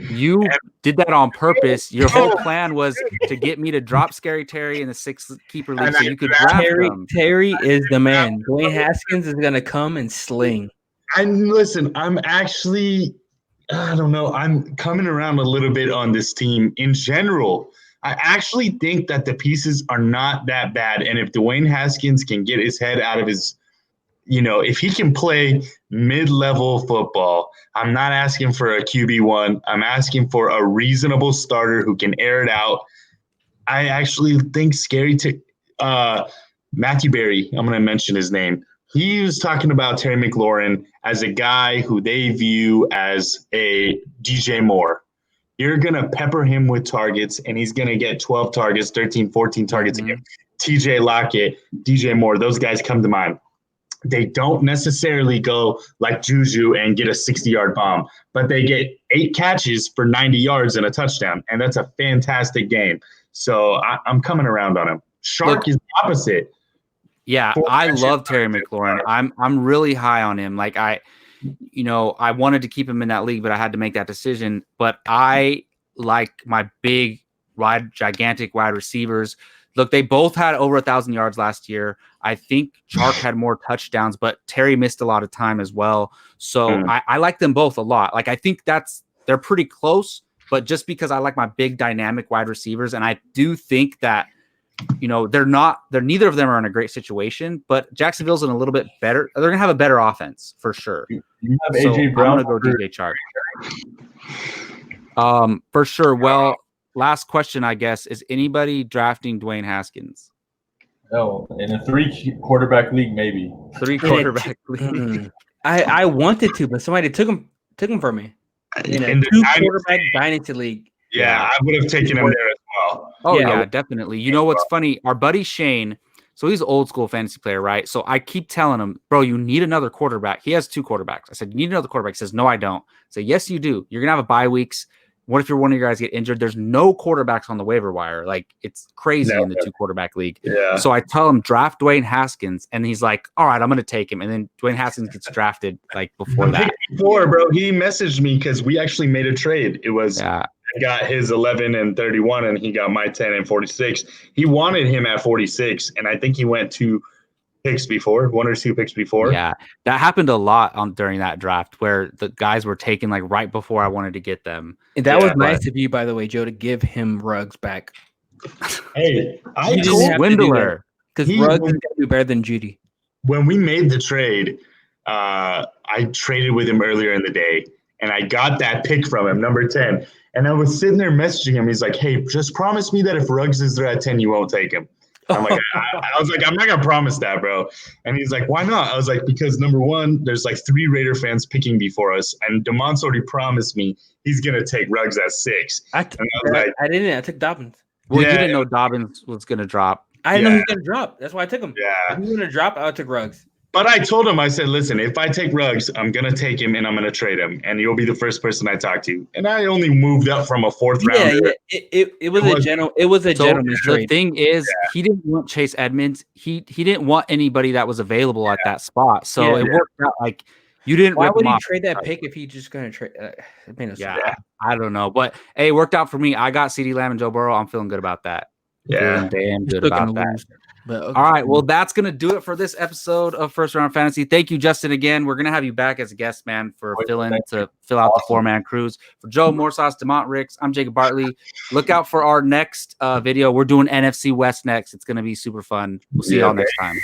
You did that on purpose. Your whole plan was to get me to drop Scary Terry in the 6 keeper league so you could draft him. Terry is the man. Dwayne Haskins is gonna come and sling. Listen, I'm actually, I don't know. I'm coming around a little bit on this team in general. I actually think that the pieces are not that bad, and if Dwayne Haskins can get his head out of his, if he can play mid-level football, I'm not asking for a QB1. I'm asking for a reasonable starter who can air it out. I actually think Matthew Berry, I'm going to mention his name. He was talking about Terry McLaurin as a guy who they view as a DJ Moore. You're going to pepper him with targets, and he's going to get 12 targets, 13, 14 targets again. TJ Lockett, DJ Moore, those guys come to mind. They don't necessarily go like Juju and get a 60-yard bomb, but they get 8 catches for 90 yards and a touchdown, and that's a fantastic game. So I'm coming around on him. Shark is the opposite. Yeah, I love Terry McLaurin. I'm really high on him. Like I wanted to keep him in that league, but I had to make that decision. But I like my big, gigantic wide receivers. Look, they both had over 1,000 yards last year. I think Chark had more touchdowns, but Terry missed a lot of time as well. So I like them both a lot. Like I think they're pretty close, but just because I like my big dynamic wide receivers, and I do think that they're neither of them are in a great situation, but Jacksonville's in a little bit better. They're gonna have a better offense for sure. You have AJ Brown. I'm gonna go DJ Chark. For sure. Well, last question, I guess, is anybody drafting Dwayne Haskins? No, in a 3 quarterback league, maybe. 3 quarterback league. I wanted to, but somebody took him from me. In a 2 quarterback dynasty league. Yeah, I would have taken him there as well. Oh yeah, definitely. You know what's funny? Our buddy Shane, so he's an old school fantasy player, right? So I keep telling him, bro, you need another quarterback. He has 2 quarterbacks. I said, you need another quarterback. He says, no, I don't. I say, yes, you do. You're gonna have a bye weeks. What if one of your guys get injured? There's no quarterbacks on the waiver wire. Like it's crazy in the 2 quarterback league. Yeah. So I tell him draft Dwayne Haskins, and he's like, all right, I'm going to take him. And then Dwayne Haskins gets drafted like before that. Before, bro, he messaged me because we actually made a trade. It was I got his 11 and 31, and he got my 10 and 46. He wanted him at 46, and I think he went 1 or 2 picks before. Yeah, that happened a lot during that draft where the guys were taken like right before I wanted to get them. And that was nice of you, by the way, Joe, to give him Ruggs back. Hey, I told Swindler, because Ruggs is going to be better than Judy. When we made the trade, I traded with him earlier in the day, and I got that pick from him, number 10. And I was sitting there messaging him. He's like, "Hey, just promise me that if Ruggs is there at 10, you won't take him." I'm like, I was like, I'm not gonna promise that, bro. And he's like, why not? I was like, because number 1, there's like 3 Raider fans picking before us, and Demont's already promised me he's gonna take Ruggs at 6. I took Dobbins. Well, you didn't know Dobbins was gonna drop. I didn't know he was gonna drop. That's why I took him. Yeah, if he was gonna drop, I would take Ruggs. But I told him, I said, listen, if I take Ruggs, I'm gonna take him and I'm gonna trade him, and you'll be the first person I talk to. And I only moved up from a 4th rounder. Yeah, it was a gentleman's trade. The thing is, he didn't want Chase Edmonds. He didn't want anybody that was available at that spot. So it worked out like you didn't. Why rip would him he off. trade that pick if he just gonna trade? It made no sense. I don't know, but hey, it worked out for me. I got CeeDee Lamb and Joe Burrow. I'm feeling good about that. Yeah, feeling damn good about that. But, okay. All right, well, that's going to do it for this episode of First Round Fantasy. Thank you, Justin, again. We're going to have you back as a guest, man, for fill out the 4-man cruise. For Joe Morhrsaz, Demont Rix, I'm Jacob Bartley. Look out for our next video. We're doing NFC West next. It's going to be super fun. We'll see y'all next time.